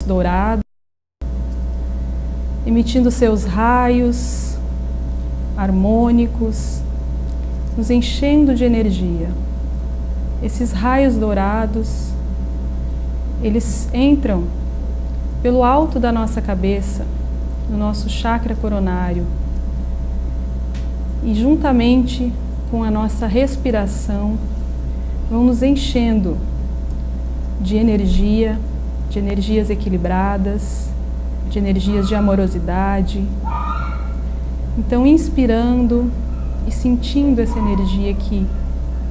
dourados, emitindo seus raios harmônicos, nos enchendo de energia. Esses raios dourados, eles entram pelo alto da nossa cabeça, no nosso chakra coronário, e juntamente com a nossa respiração, vão nos enchendo de energia, de energias equilibradas, de energias de amorosidade. Então, inspirando e sentindo essa energia que,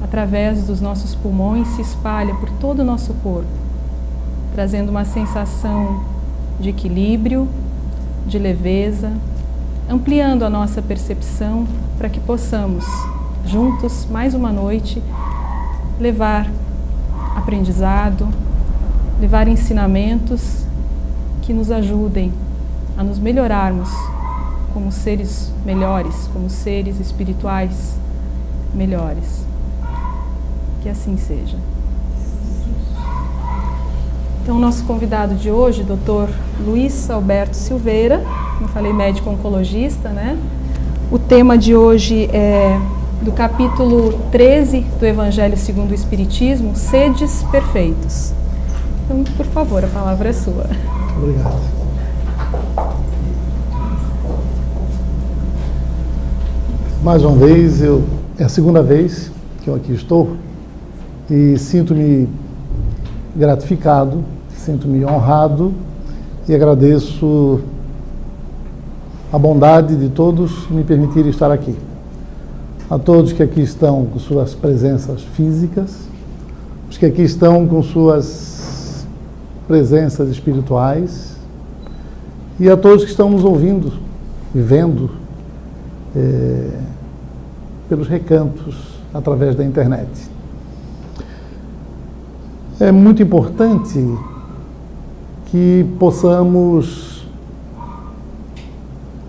através dos nossos pulmões, se espalha por todo o nosso corpo, trazendo uma sensação de equilíbrio, de leveza, ampliando a nossa percepção para que possamos, juntos, mais uma noite, levar aprendizado, levar ensinamentos que nos ajudem a nos melhorarmos como seres melhores, como seres espirituais melhores. Que assim seja. Então, nosso convidado de hoje, Dr. Luiz Alberto Silveira, como eu falei, médico oncologista, né? O tema de hoje é do capítulo 13 do Evangelho segundo o Espiritismo, Sedes Perfeitos. Então, por favor, a palavra é sua. Obrigado. Mais uma vez, é a segunda vez que eu aqui estou e sinto-me gratificado, sinto-me honrado e agradeço a bondade de todos me permitirem estar aqui. A todos que aqui estão com suas presenças físicas, os que aqui estão com suas presenças espirituais e a todos que estão nos ouvindo e vendo pelos recantos através da internet. É muito importante que possamos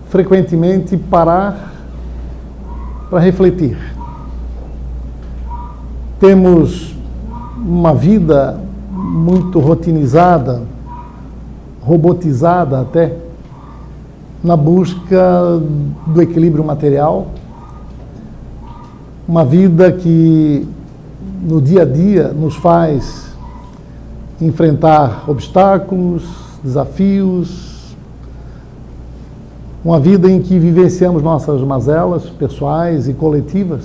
frequentemente parar para refletir. Temos uma vida muito rotinizada, robotizada até, na busca do equilíbrio material, uma vida que no dia a dia nos faz enfrentar obstáculos, desafios, uma vida em que vivenciamos nossas mazelas pessoais e coletivas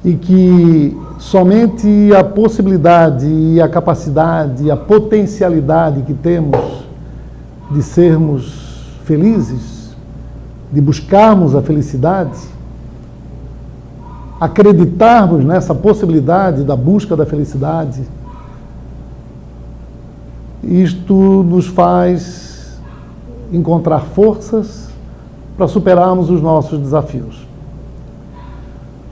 e que somente a possibilidade e a capacidade e a potencialidade que temos de sermos felizes, de buscarmos a felicidade, acreditarmos nessa possibilidade da busca da felicidade, isto nos faz encontrar forças para superarmos os nossos desafios.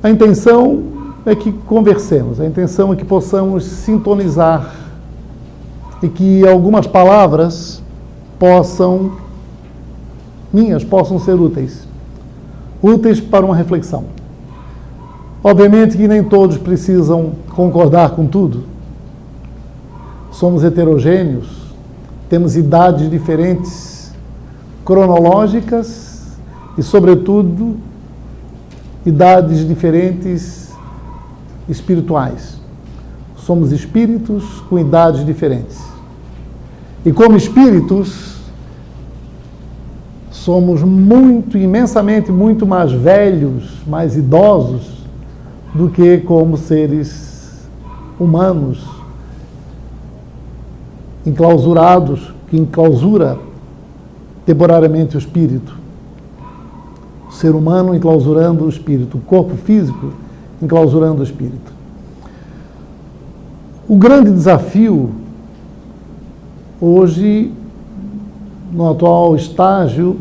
A intenção é que conversemos, a intenção é que possamos sintonizar e que algumas palavras minhas possam ser úteis para uma reflexão. Obviamente que nem todos precisam concordar com tudo. Somos heterogêneos, temos idades diferentes, cronológicas e, sobretudo, idades diferentes espirituais. Somos espíritos com idades diferentes. E como espíritos, somos imensamente muito mais velhos, mais idosos do que como seres humanos, enclausurados, que enclausura temporariamente o espírito. O ser humano enclausurando o espírito, o corpo físico enclausurando o espírito. O grande desafio hoje, no atual estágio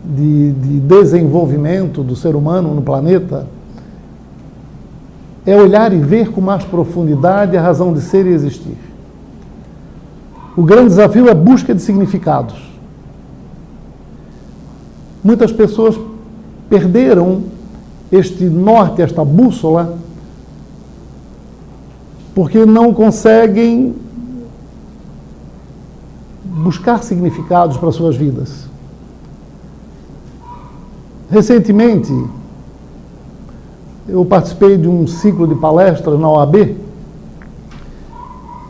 de desenvolvimento do ser humano no planeta, é olhar e ver com mais profundidade a razão de ser e existir. O grande desafio é a busca de significados. Muitas pessoas perderam este norte, esta bússola, porque não conseguem buscar significados para suas vidas. Recentemente, eu participei de um ciclo de palestras na OAB,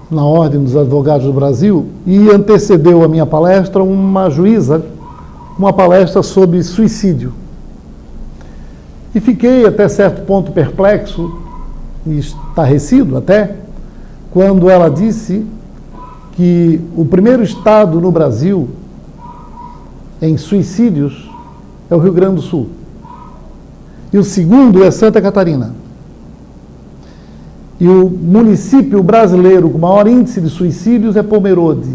na Ordem dos Advogados do Brasil, e antecedeu a minha palestra uma juíza, uma palestra sobre suicídio. E fiquei até certo ponto perplexo e estarrecido até, quando ela disse que o primeiro estado no Brasil em suicídios é o Rio Grande do Sul. E o segundo é Santa Catarina. E o município brasileiro com maior índice de suicídios é Pomerode.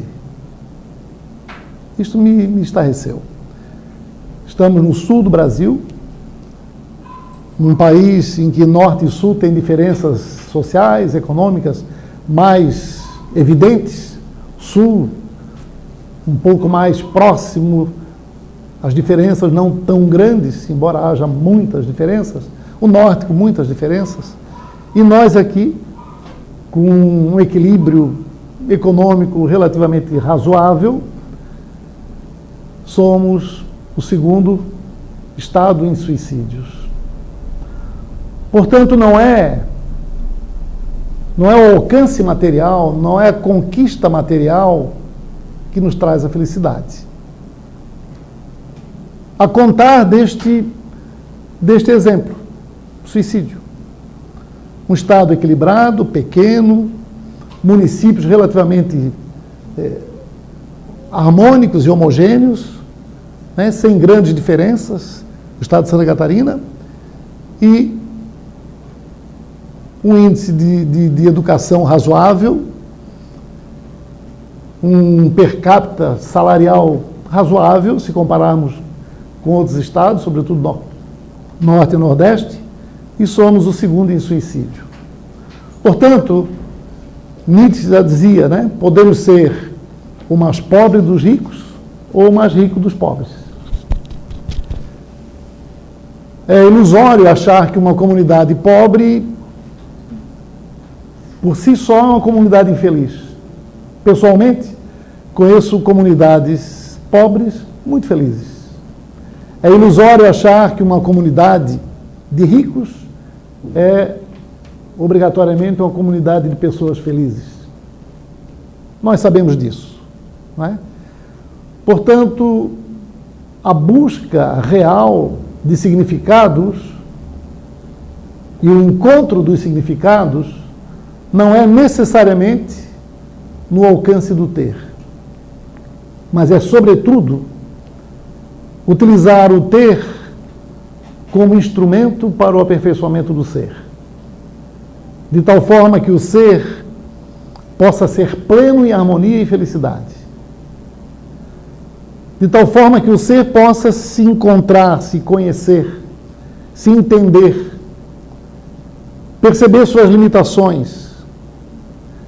Isto me estarreceu. Estamos no sul do Brasil, num país em que norte e sul têm diferenças sociais, econômicas mais evidentes. Sul, um pouco mais próximo, as diferenças não tão grandes, embora haja muitas diferenças. O norte com muitas diferenças. E nós aqui, com um equilíbrio econômico relativamente razoável, somos o segundo estado em suicídios. Portanto, não é o alcance material, não é a conquista material que nos traz a felicidade. A contar deste exemplo, suicídio. Um estado equilibrado, pequeno, municípios relativamente harmônicos e homogêneos, né, sem grandes diferenças, o estado de Santa Catarina, e um índice de educação razoável, um per capita salarial razoável, se compararmos com outros estados, sobretudo Norte e Nordeste, e somos o segundo em suicídio. Portanto, Nietzsche já dizia, né, podemos ser o mais pobre dos ricos ou o mais rico dos pobres. É ilusório achar que uma comunidade pobre, por si só, é uma comunidade infeliz. Pessoalmente, conheço comunidades pobres muito felizes. É ilusório achar que uma comunidade de ricos é obrigatoriamente uma comunidade de pessoas felizes. Nós sabemos disso, não é? Portanto, a busca real de significados e o encontro dos significados não é necessariamente no alcance do ter, mas é, sobretudo, utilizar o ter como instrumento para o aperfeiçoamento do ser. De tal forma que o ser possa ser pleno em harmonia e felicidade. De tal forma que o ser possa se encontrar, se conhecer, se entender, perceber suas limitações,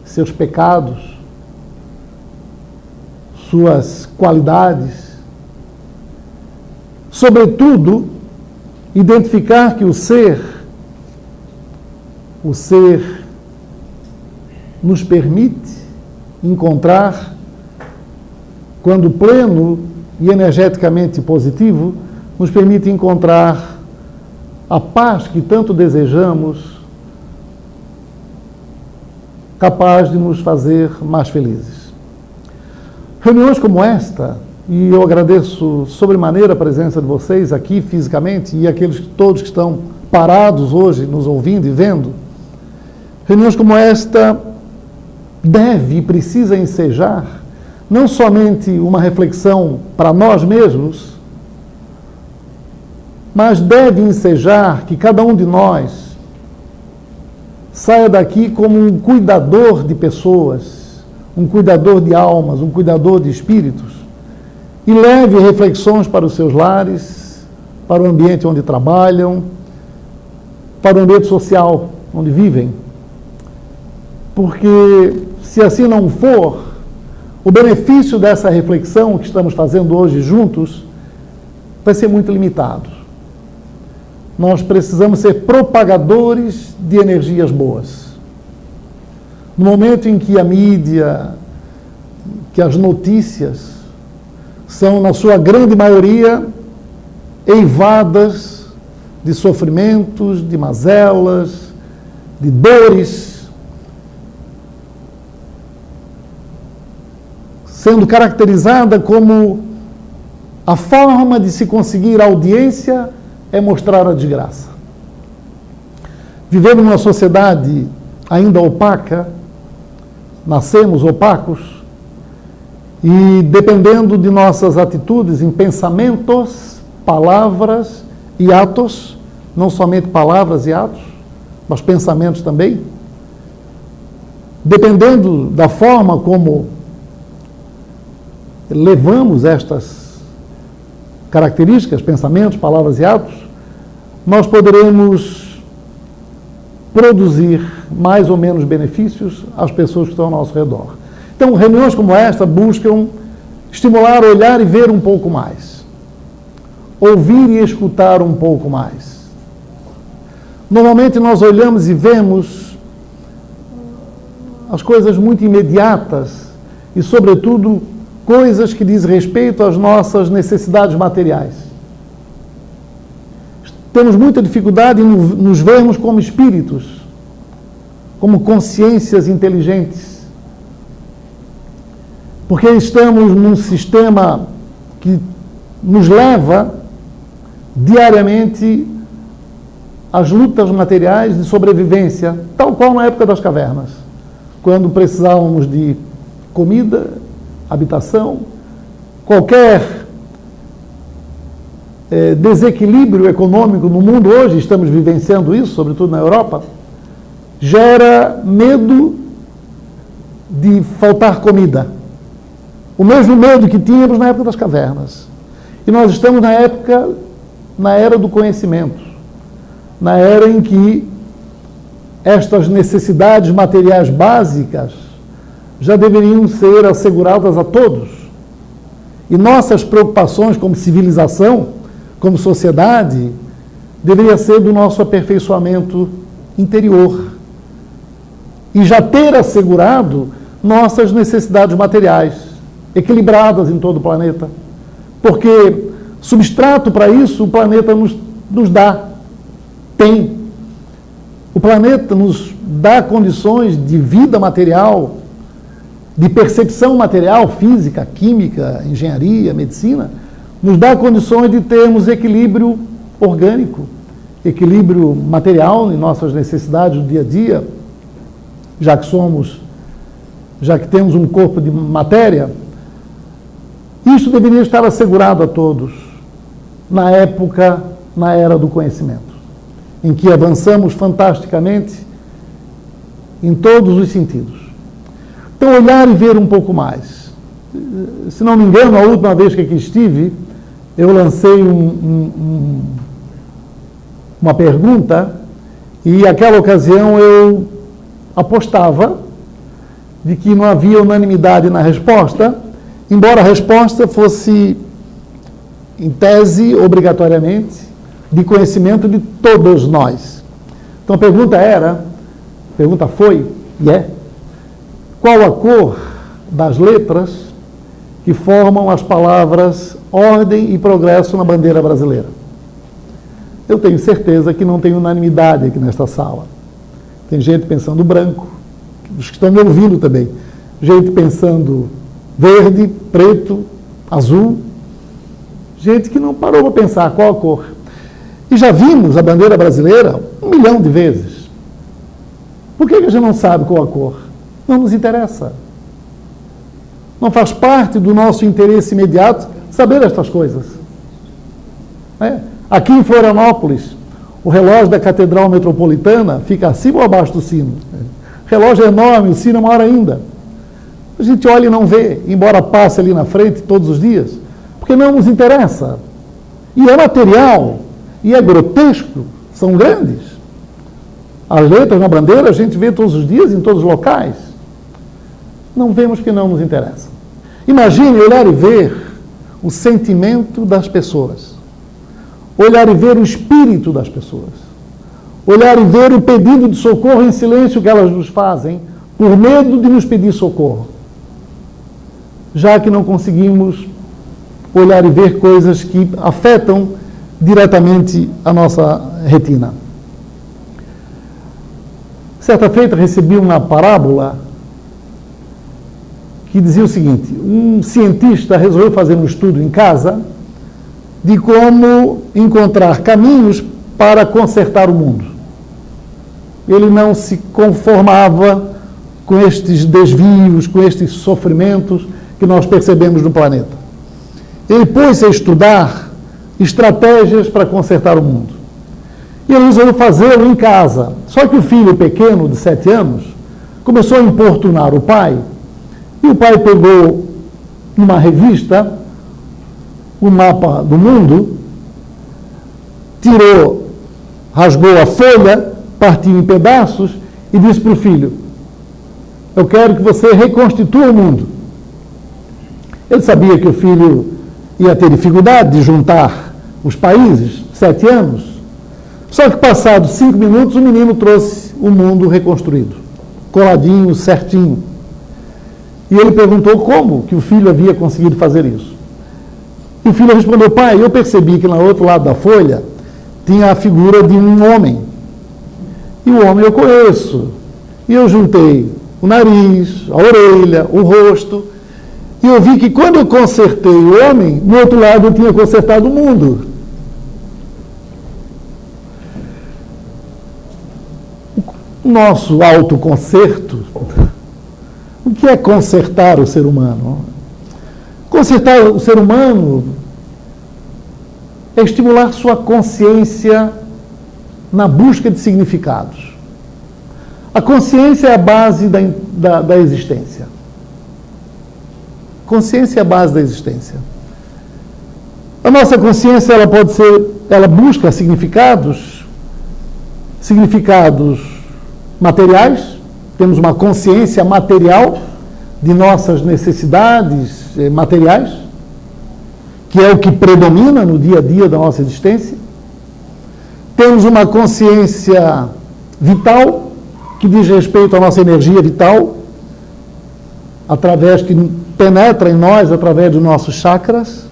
seus pecados, suas qualidades. Sobretudo, identificar que o ser nos permite encontrar, quando pleno e energeticamente positivo, nos permite encontrar a paz que tanto desejamos, capaz de nos fazer mais felizes. Reuniões como esta, e eu agradeço sobremaneira a presença de vocês aqui fisicamente e aqueles todos que estão parados hoje nos ouvindo e vendo, reuniões como esta deve e precisa ensejar não somente uma reflexão para nós mesmos, mas deve ensejar que cada um de nós saia daqui como um cuidador de pessoas, um cuidador de almas, um cuidador de espíritos, e leve reflexões para os seus lares, para o ambiente onde trabalham, para o ambiente social onde vivem. Porque, se assim não for, o benefício dessa reflexão que estamos fazendo hoje juntos vai ser muito limitado. Nós precisamos ser propagadores de energias boas. No momento em que a mídia que as notícias são, na sua grande maioria, eivadas de sofrimentos, de mazelas, de dores, sendo caracterizada como a forma de se conseguir audiência é mostrar a desgraça. Vivemos numa sociedade ainda opaca, nascemos opacos, e dependendo de nossas atitudes em pensamentos, palavras e atos, não somente palavras e atos, mas pensamentos também, dependendo da forma como levamos estas características, pensamentos, palavras e atos, nós poderemos produzir mais ou menos benefícios às pessoas que estão ao nosso redor. Então, reuniões como esta buscam estimular, olhar e ver um pouco mais. Ouvir e escutar um pouco mais. Normalmente nós olhamos e vemos as coisas muito imediatas e, sobretudo, coisas que dizem respeito às nossas necessidades materiais. Temos muita dificuldade em nos vermos como espíritos, como consciências inteligentes, porque estamos num sistema que nos leva diariamente às lutas materiais de sobrevivência, tal qual na época das cavernas, quando precisávamos de comida, habitação, qualquer desequilíbrio econômico no mundo hoje, estamos vivenciando isso, sobretudo na Europa, gera medo de faltar comida. O mesmo medo que tínhamos na época das cavernas. E nós estamos na era do conhecimento, na era em que estas necessidades materiais básicas já deveriam ser asseguradas a todos. E nossas preocupações como civilização, como sociedade, deveria ser do nosso aperfeiçoamento interior. E já ter assegurado nossas necessidades materiais, equilibradas em todo o planeta. Porque substrato para isso o planeta nos dá, tem. O planeta nos dá condições de vida material, de percepção material, física, química, engenharia, medicina, nos dá condições de termos equilíbrio orgânico, equilíbrio material em nossas necessidades do dia a dia, já que temos um corpo de matéria. Isso deveria estar assegurado a todos na era do conhecimento, em que avançamos fantasticamente em todos os sentidos. Então, olhar e ver um pouco mais. Se não me engano, a última vez que aqui estive, eu lancei uma pergunta e, naquela ocasião, eu apostava de que não havia unanimidade na resposta, embora a resposta fosse, em tese, obrigatoriamente, de conhecimento de todos nós. Então a pergunta foi, e é, qual a cor das letras que formam as palavras ordem e progresso na bandeira brasileira? Eu tenho certeza que não tem unanimidade aqui nesta sala. Tem gente pensando branco, os que estão me ouvindo também, gente pensando verde, preto, azul, gente que não parou para pensar qual a cor. E já vimos a bandeira brasileira 1 milhão de vezes. Por que a gente não sabe qual a cor? Não nos interessa. Não faz parte do nosso interesse imediato saber estas coisas. Aqui em Florianópolis, o relógio da Catedral Metropolitana fica acima ou abaixo do sino? O relógio é enorme, o sino é maior ainda. A gente olha e não vê, embora passe ali na frente todos os dias, porque não nos interessa. E é material, e é grotesco, são grandes. As letras na bandeira a gente vê todos os dias, em todos os locais. Não vemos que não nos interessa. Imagine olhar e ver o sentimento das pessoas. Olhar e ver o espírito das pessoas. Olhar e ver o pedido de socorro em silêncio que elas nos fazem, por medo de nos pedir socorro. já que não conseguimos olhar e ver coisas que afetam diretamente a nossa retina. Certa feita recebi uma parábola que dizia o seguinte: um cientista resolveu fazer um estudo em casa de como encontrar caminhos para consertar o mundo. Ele não se conformava com estes desvios, com estes sofrimentos que nós percebemos no planeta. Ele pôs-se a estudar estratégias para consertar o mundo. E ele resolveu fazê-lo em casa. Só que o filho pequeno, de 7 anos, começou a importunar o pai, e o pai pegou numa revista o mapa do mundo, rasgou a folha, partiu em pedaços e disse para o filho: eu quero que você reconstitua o mundo. Ele sabia que o filho ia ter dificuldade de juntar os países, 7 anos. Só que passados 5 minutos, o menino trouxe o mundo reconstruído, coladinho, certinho. E ele perguntou como que o filho havia conseguido fazer isso. E o filho respondeu: pai, eu percebi que no outro lado da folha tinha a figura de um homem. E o homem eu conheço. E eu juntei o nariz, a orelha, o rosto. E eu vi que quando eu consertei o homem, no outro lado eu tinha consertado o mundo. O nosso autoconcerto, o que é consertar o ser humano? Consertar o ser humano é estimular sua consciência na busca de significados. A consciência é a base da existência. Consciência é a base da existência. A nossa consciência, ela busca significados materiais. Temos uma consciência material de nossas necessidades materiais, que é o que predomina no dia a dia da nossa existência. Temos uma consciência vital, que diz respeito à nossa energia vital, que penetra em nós através dos nossos chakras.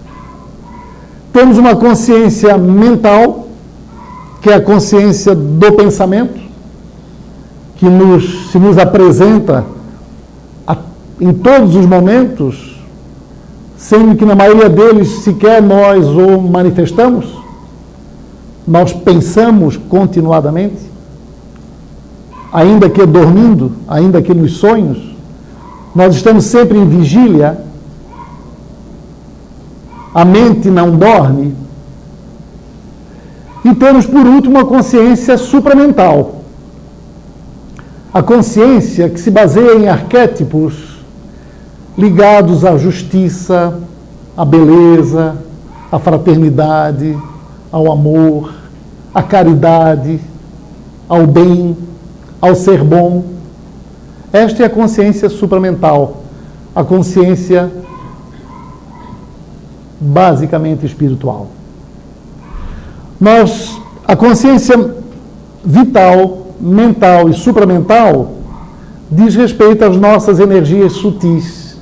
Temos uma consciência mental, que é a consciência do pensamento, que se nos apresenta em todos os momentos, sendo que na maioria deles sequer nós o manifestamos. Nós pensamos continuadamente, ainda que dormindo, ainda que nos sonhos. Nós estamos sempre em vigília. A mente não dorme. E temos, por último, a consciência supramental. A consciência que se baseia em arquétipos ligados à justiça, à beleza, à fraternidade, ao amor, à caridade, ao bem, ao ser bom. Esta é a consciência supramental, a consciência basicamente espiritual. A consciência vital, mental e supramental diz respeito às nossas energias sutis,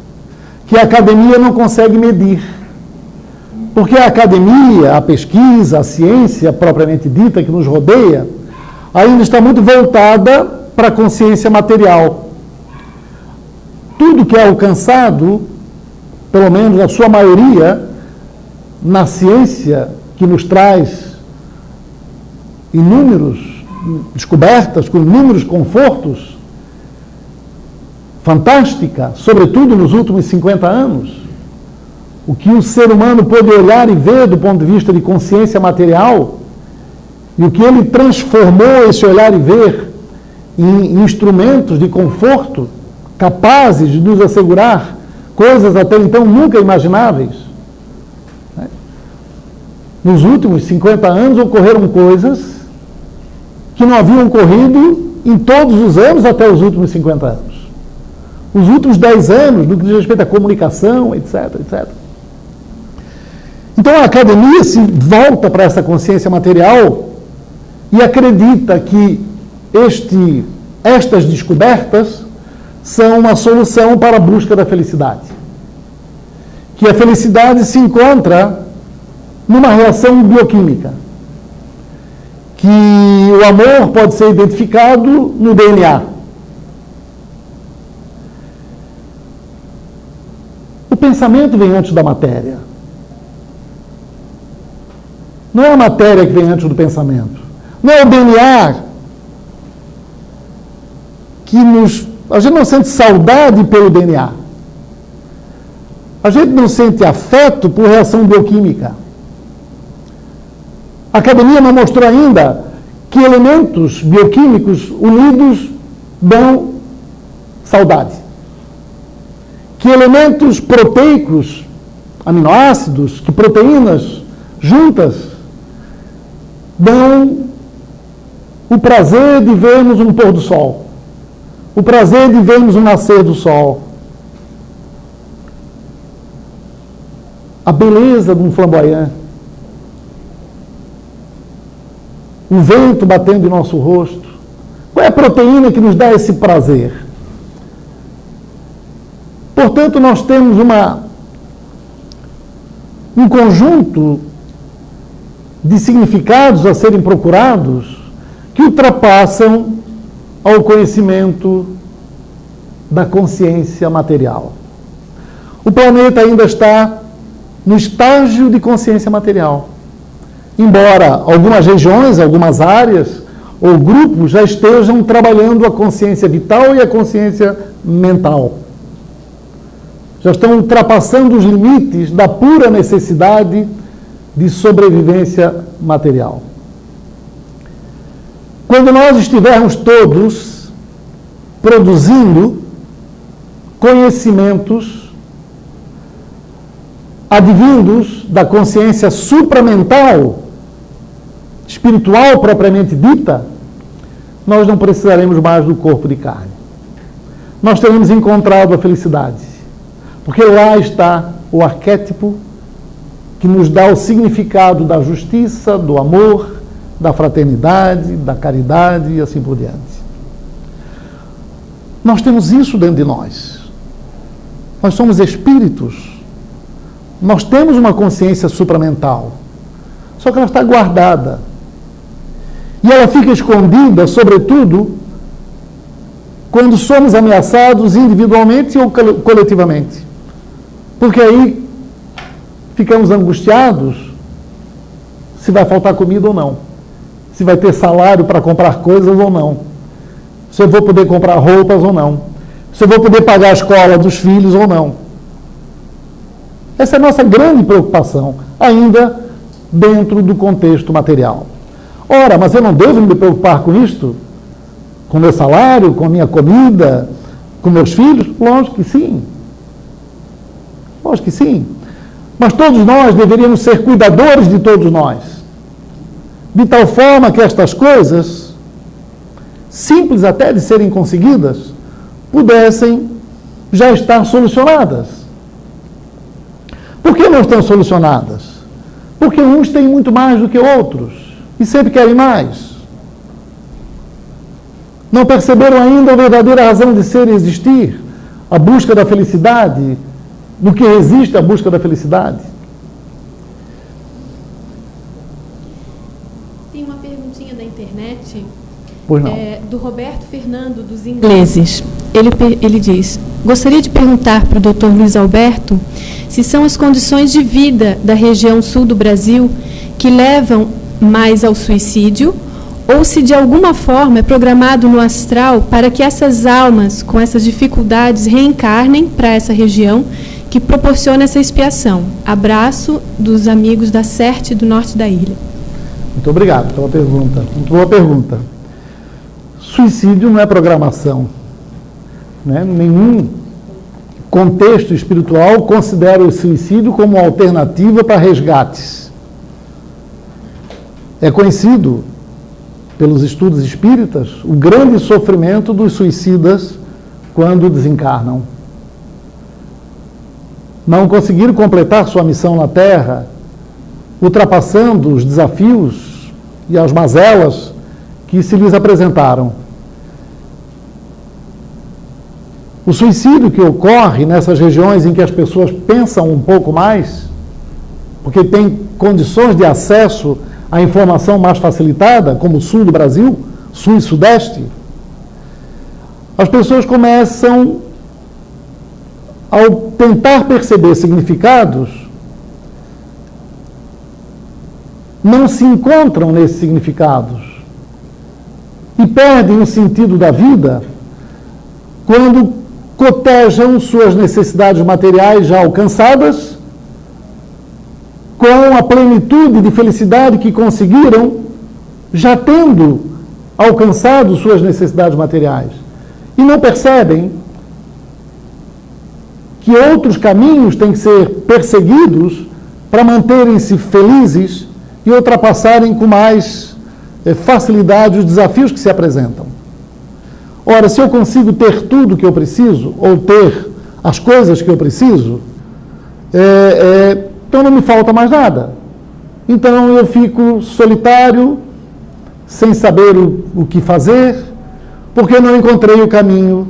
que a academia não consegue medir. Porque a academia, a pesquisa, a ciência propriamente dita que nos rodeia, ainda está muito voltada para a consciência material. Tudo que é alcançado, pelo menos a sua maioria, na ciência que nos traz inúmeros descobertas, com inúmeros confortos, fantástica, sobretudo nos últimos 50 anos, o que o ser humano pôde olhar e ver do ponto de vista de consciência material, e o que ele transformou esse olhar e ver em instrumentos de conforto, capazes de nos assegurar coisas até então nunca imagináveis. Nos últimos 50 anos ocorreram coisas que não haviam ocorrido em todos os anos até os últimos 50 anos. Os últimos 10 anos, no que diz respeito à comunicação, etc, etc. Então a academia se volta para essa consciência material e acredita que estas descobertas são uma solução para a busca da felicidade. que a felicidade se encontra numa reação bioquímica, que o amor pode ser identificado no DNA. O pensamento vem antes da matéria. Não é a matéria que vem antes do pensamento. Não é o DNA que a gente não sente saudade pelo DNA. A gente não sente afeto por reação bioquímica. A academia não mostrou ainda que elementos bioquímicos unidos dão saudade. Que elementos proteicos, aminoácidos, que proteínas juntas dão o prazer de vermos um pôr do sol, o prazer de vermos o nascer do sol, a beleza de um flamboyant, o vento batendo em nosso rosto. Qual é a proteína que nos dá esse prazer? Portanto, nós temos um conjunto de significados a serem procurados que ultrapassam ao conhecimento da consciência material. O planeta ainda está no estágio de consciência material. Embora algumas regiões, algumas áreas ou grupos já estejam trabalhando a consciência vital e a consciência mental. Já estão ultrapassando os limites da pura necessidade de sobrevivência material. Quando nós estivermos todos produzindo conhecimentos advindos da consciência supramental, espiritual propriamente dita, nós não precisaremos mais do corpo de carne. Nós teremos encontrado a felicidade, porque lá está o arquétipo que nos dá o significado da justiça, do amor, da fraternidade, da caridade e assim por diante. Nós temos isso dentro de nós. Nós somos espíritos. Nós temos uma consciência supramental. Só que ela está guardada. E ela fica escondida, sobretudo, quando somos ameaçados individualmente ou coletivamente. Porque aí ficamos angustiados se vai faltar comida ou não. Se vai ter salário para comprar coisas ou não. Se eu vou poder comprar roupas ou não. Se eu vou poder pagar a escola dos filhos ou não. Essa é a nossa grande preocupação, ainda dentro do contexto material. Ora, mas eu não devo me preocupar com isto? Com meu salário, com a minha comida, com meus filhos? Lógico que sim. Lógico que sim. Mas todos nós deveríamos ser cuidadores de todos nós. De tal forma que estas coisas, simples até de serem conseguidas, pudessem já estar solucionadas. Por que não estão solucionadas? Porque uns têm muito mais do que outros e sempre querem mais. Não perceberam ainda a verdadeira razão de ser e existir, a busca da felicidade, no que resiste à busca da felicidade. Tem uma perguntinha da internet, Pois não. do Roberto Fernando, dos Ingleses. Ele diz: gostaria de perguntar para o Dr. Luiz Alberto se são as condições de vida da região sul do Brasil que levam mais ao suicídio, ou se de alguma forma é programado no astral para que essas almas com essas dificuldades reencarnem para essa região que proporciona essa expiação. Abraço dos amigos da CERT do norte da ilha. Muito obrigado pela pergunta. Muito boa pergunta. Suicídio não é programação. Né? Nenhum contexto espiritual considera o suicídio como uma alternativa para resgates. É conhecido pelos estudos espíritas o grande sofrimento dos suicidas quando desencarnam. Não conseguiram completar sua missão na Terra, ultrapassando os desafios e as mazelas que se lhes apresentaram. O suicídio que ocorre nessas regiões em que as pessoas pensam um pouco mais, porque tem condições de acesso à informação mais facilitada, como o sul do Brasil, sul e sudeste, as pessoas começam, ao tentar perceber significados, não se encontram nesses significados e perdem o sentido da vida quando cotejam suas necessidades materiais já alcançadas com a plenitude de felicidade que conseguiram já tendo alcançado suas necessidades materiais. E não percebem que outros caminhos têm que ser perseguidos para manterem-se felizes e ultrapassarem com mais facilidade os desafios que se apresentam. Ora, se eu consigo ter tudo o que eu preciso, ou ter as coisas que eu preciso, então não me falta mais nada. Então eu fico solitário, sem saber o que fazer, porque não encontrei o caminho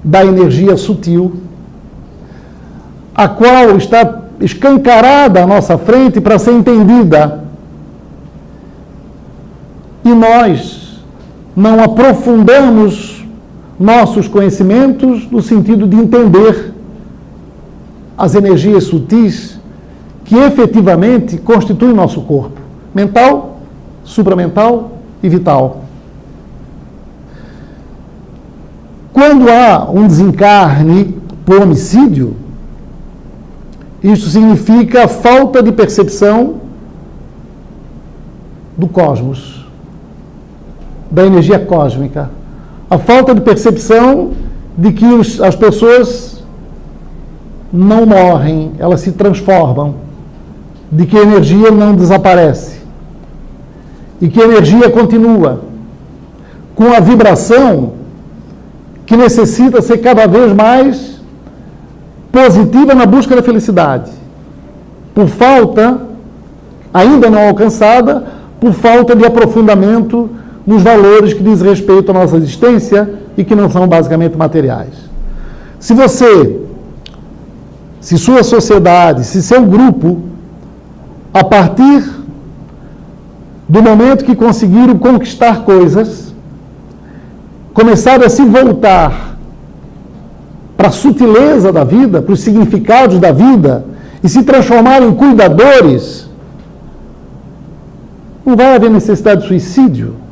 da energia sutil, a qual está escancarada à nossa frente para ser entendida. E nós não aprofundamos nossos conhecimentos no sentido de entender as energias sutis que efetivamente constituem nosso corpo, mental, supramental e vital. Quando há um desencarne por homicídio, isso significa a falta de percepção do cosmos, da energia cósmica. A falta de percepção de que as pessoas não morrem, elas se transformam, de que a energia não desaparece e que a energia continua com a vibração que necessita ser cada vez mais positiva na busca da felicidade, por falta, ainda não alcançada, por falta de aprofundamento nos valores que diz respeito à nossa existência e que não são basicamente materiais. Se sua sociedade, se seu grupo, a partir do momento que conseguiram conquistar coisas, começaram a se voltar para a sutileza da vida, para os significados da vida, e se transformarem em cuidadores, não vai haver necessidade de suicídio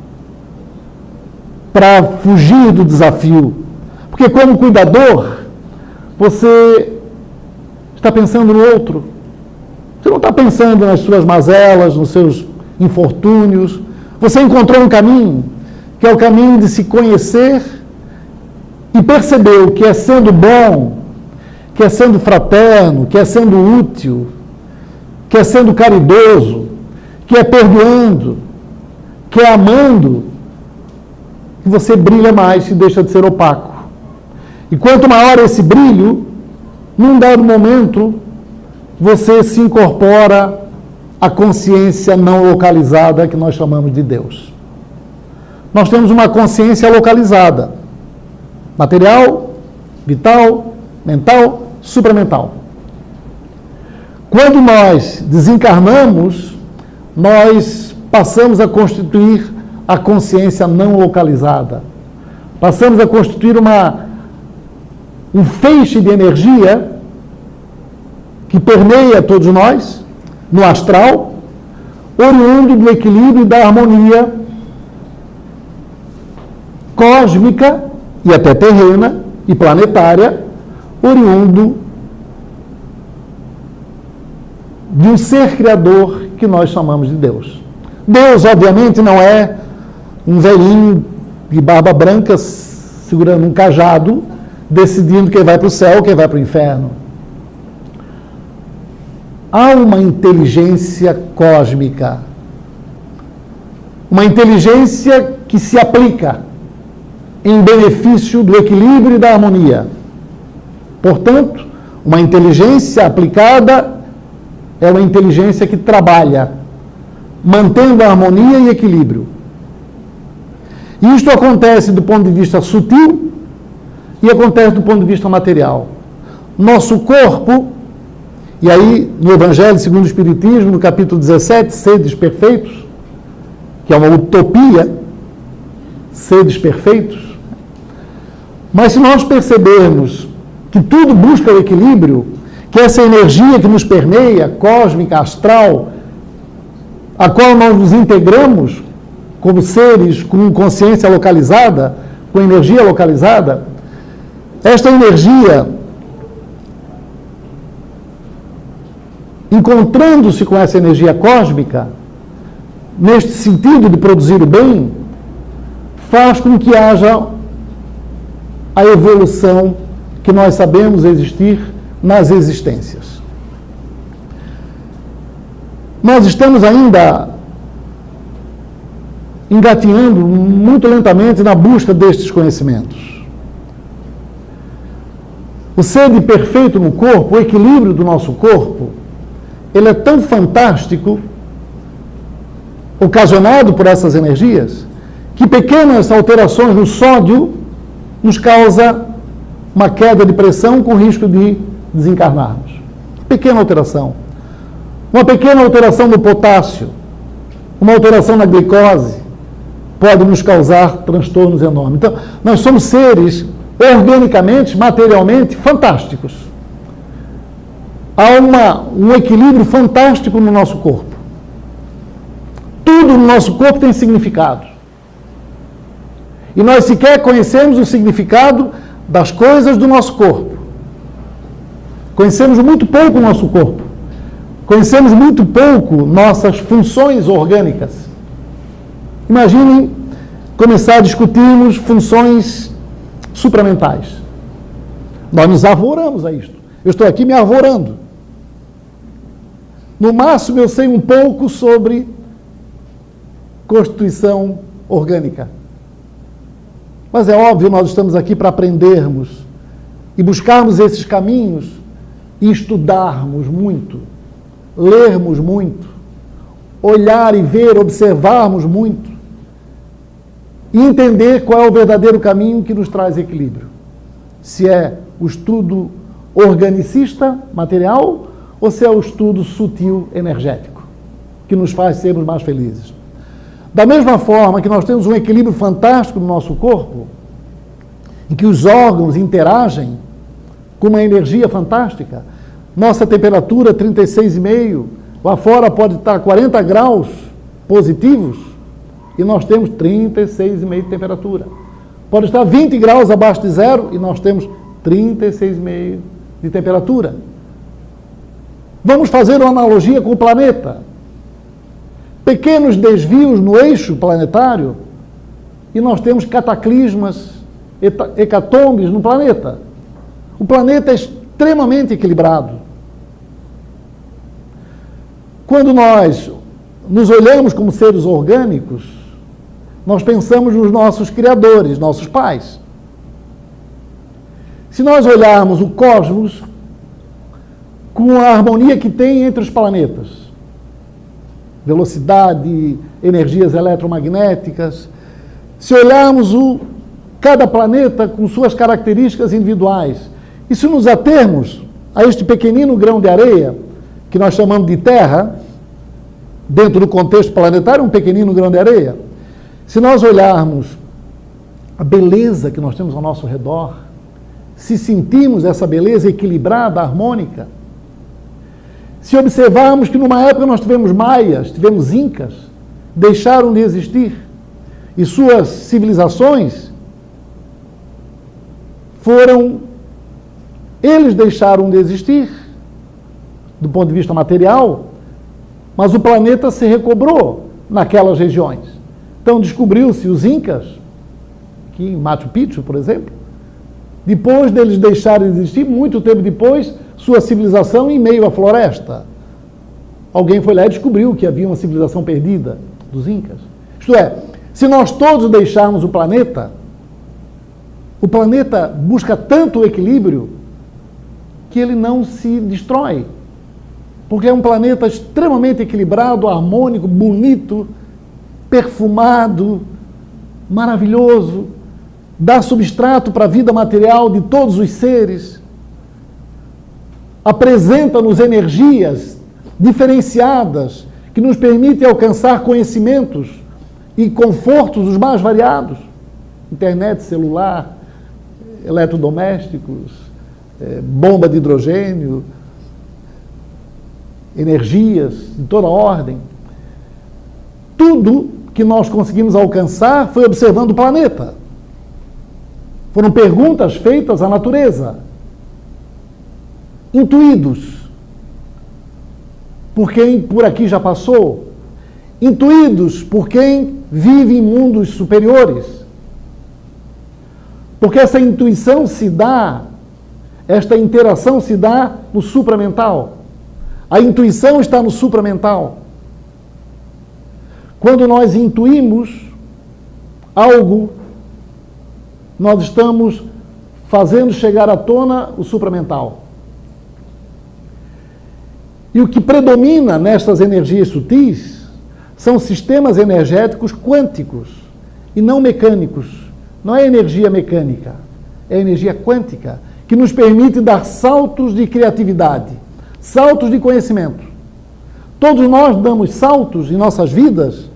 para fugir do desafio. Porque como cuidador, você está pensando no outro. Você não está pensando nas suas mazelas, nos seus infortúnios. Você encontrou um caminho, que é o caminho de se conhecer e perceber o que é sendo bom, que é sendo fraterno, que é sendo útil, que é sendo caridoso, que é perdoando, que é amando, que você brilha mais e deixa de ser opaco. E quanto maior esse brilho, num dado momento, você se incorpora à consciência não localizada que nós chamamos de Deus. Nós temos uma consciência localizada, material, vital, mental, supramental. Quando nós desencarnamos, nós passamos a constituir a consciência não localizada. Passamos a constituir um feixe de energia que permeia todos nós, no astral, oriundo do equilíbrio e da harmonia cósmica e até terrena e planetária, oriundo de um ser criador que nós chamamos de Deus. Deus, obviamente, não é um velhinho de barba branca segurando um cajado, decidindo quem vai para o céu, quem vai para o inferno. Há uma inteligência cósmica, uma inteligência que se aplica em benefício do equilíbrio e da harmonia. Portanto, uma inteligência aplicada é uma inteligência que trabalha, mantendo a harmonia e equilíbrio. Isto acontece do ponto de vista sutil e acontece do ponto de vista material. Nosso corpo, e aí no Evangelho segundo o Espiritismo, no capítulo 17, sedes perfeitos, que é uma utopia, sedes perfeitos. Mas se nós percebermos que tudo busca o equilíbrio, que essa energia que nos permeia, cósmica, astral, a qual nós nos integramos como seres com consciência localizada, com energia localizada, esta energia, encontrando-se com essa energia cósmica, neste sentido de produzir o bem, faz com que haja a evolução que nós sabemos existir nas existências. Nós estamos ainda engatinhando muito lentamente na busca destes conhecimentos. O ser de perfeito no corpo, o equilíbrio do nosso corpo, ele é tão fantástico, ocasionado por essas energias, que pequenas alterações no sódio nos causa uma queda de pressão com risco de desencarnarmos. Pequena alteração. Uma pequena alteração no potássio, uma alteração na glicose, pode nos causar transtornos enormes. Então, nós somos seres organicamente, materialmente, fantásticos. Há um equilíbrio fantástico no nosso corpo. Tudo no nosso corpo tem significado. E nós sequer conhecemos o significado das coisas do nosso corpo. Conhecemos muito pouco o nosso corpo. Conhecemos muito pouco nossas funções orgânicas. Imaginem começar a discutirmos funções supramentais. Nós nos arvoramos a isto. Eu estou aqui me arvorando. No máximo eu sei um pouco sobre constituição orgânica. Mas é óbvio, nós estamos aqui para aprendermos e buscarmos esses caminhos e estudarmos muito, lermos muito, olhar e ver, observarmos muito e entender qual é o verdadeiro caminho que nos traz equilíbrio. Se é o estudo organicista, material, ou se é o estudo sutil, energético, que nos faz sermos mais felizes. Da mesma forma que nós temos um equilíbrio fantástico no nosso corpo, em que os órgãos interagem com uma energia fantástica, nossa temperatura 36,5, lá fora pode estar 40 graus positivos, e nós temos 36,5 de temperatura. Pode estar 20 graus abaixo de zero, e nós temos 36,5 de temperatura. Vamos fazer uma analogia com o planeta. Pequenos desvios no eixo planetário e nós temos cataclismas, hecatombes no planeta. O planeta é extremamente equilibrado. Quando nós nos olhamos como seres orgânicos, nós pensamos nos nossos criadores, nossos pais. Se nós olharmos o cosmos com a harmonia que tem entre os planetas, velocidade, energias eletromagnéticas, se olharmos cada planeta com suas características individuais, e se nos atermos a este pequenino grão de areia, que nós chamamos de Terra, dentro do contexto planetário, um pequenino grão de areia, se nós olharmos a beleza que nós temos ao nosso redor, se sentimos essa beleza equilibrada, harmônica, se observarmos que numa época nós tivemos maias, tivemos incas, deixaram de existir, e suas civilizações eles deixaram de existir, do ponto de vista material, mas o planeta se recobrou naquelas regiões. Então descobriu-se os incas, aqui em Machu Picchu, por exemplo, depois deles deixarem de existir, muito tempo depois, sua civilização em meio à floresta. Alguém foi lá e descobriu que havia uma civilização perdida dos incas. Isto é, se nós todos deixarmos o planeta busca tanto o equilíbrio que ele não se destrói. Porque é um planeta extremamente equilibrado, harmônico, bonito, perfumado, maravilhoso, dá substrato para a vida material de todos os seres, apresenta-nos energias diferenciadas que nos permitem alcançar conhecimentos e confortos os mais variados, internet, celular, eletrodomésticos, bomba de hidrogênio, energias de toda ordem. Tudo que nós conseguimos alcançar foi observando o planeta. Foram perguntas feitas à natureza, intuídos por quem por aqui já passou, intuídos por quem vive em mundos superiores. Porque essa intuição se dá, esta interação se dá no supramental. A intuição está no supramental. Quando nós intuímos algo, nós estamos fazendo chegar à tona o supramental. E o que predomina nestas energias sutis são sistemas energéticos quânticos e não mecânicos. Não é energia mecânica, é energia quântica, que nos permite dar saltos de criatividade, saltos de conhecimento. Todos nós damos saltos em nossas vidas,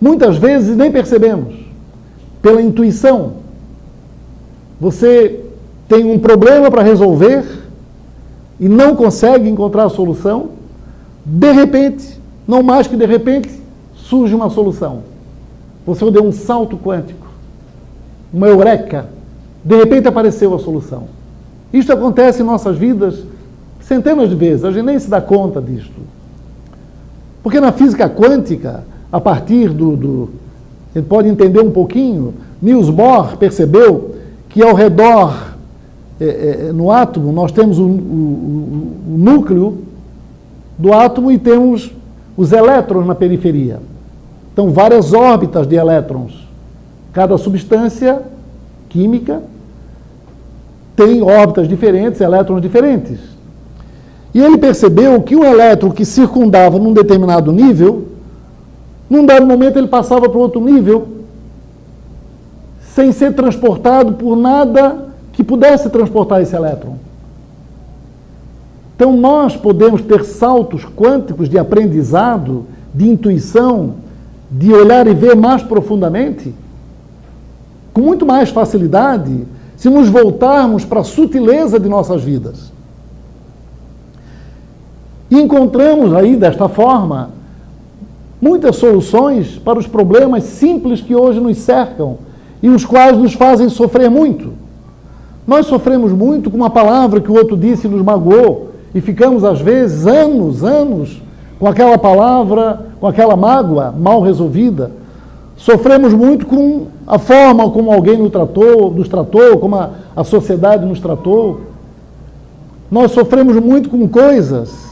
muitas vezes nem percebemos, pela intuição. Você tem um problema para resolver e não consegue encontrar a solução, de repente, não mais que de repente, surge uma solução. Você deu um salto quântico, uma eureka, de repente apareceu a solução. Isto acontece em nossas vidas centenas de vezes, a gente nem se dá conta disto. Porque na física quântica, a partir a gente pode entender um pouquinho, Niels Bohr percebeu que ao redor, no átomo, nós temos o núcleo do átomo e temos os elétrons na periferia. Então, várias órbitas de elétrons. Cada substância química tem órbitas diferentes, elétrons diferentes. E ele percebeu que um elétron que circundava num determinado nível, num dado momento ele passava para outro nível, sem ser transportado por nada que pudesse transportar esse elétron. Então nós podemos ter saltos quânticos de aprendizado, de intuição, de olhar e ver mais profundamente, com muito mais facilidade, se nos voltarmos para a sutileza de nossas vidas. E encontramos aí, desta forma, muitas soluções para os problemas simples que hoje nos cercam e os quais nos fazem sofrer muito. Nós sofremos muito com uma palavra que o outro disse e nos magoou e ficamos, às vezes, anos com aquela palavra, com aquela mágoa mal resolvida. Sofremos muito com a forma como alguém nos tratou, como a sociedade nos tratou. Nós sofremos muito com coisas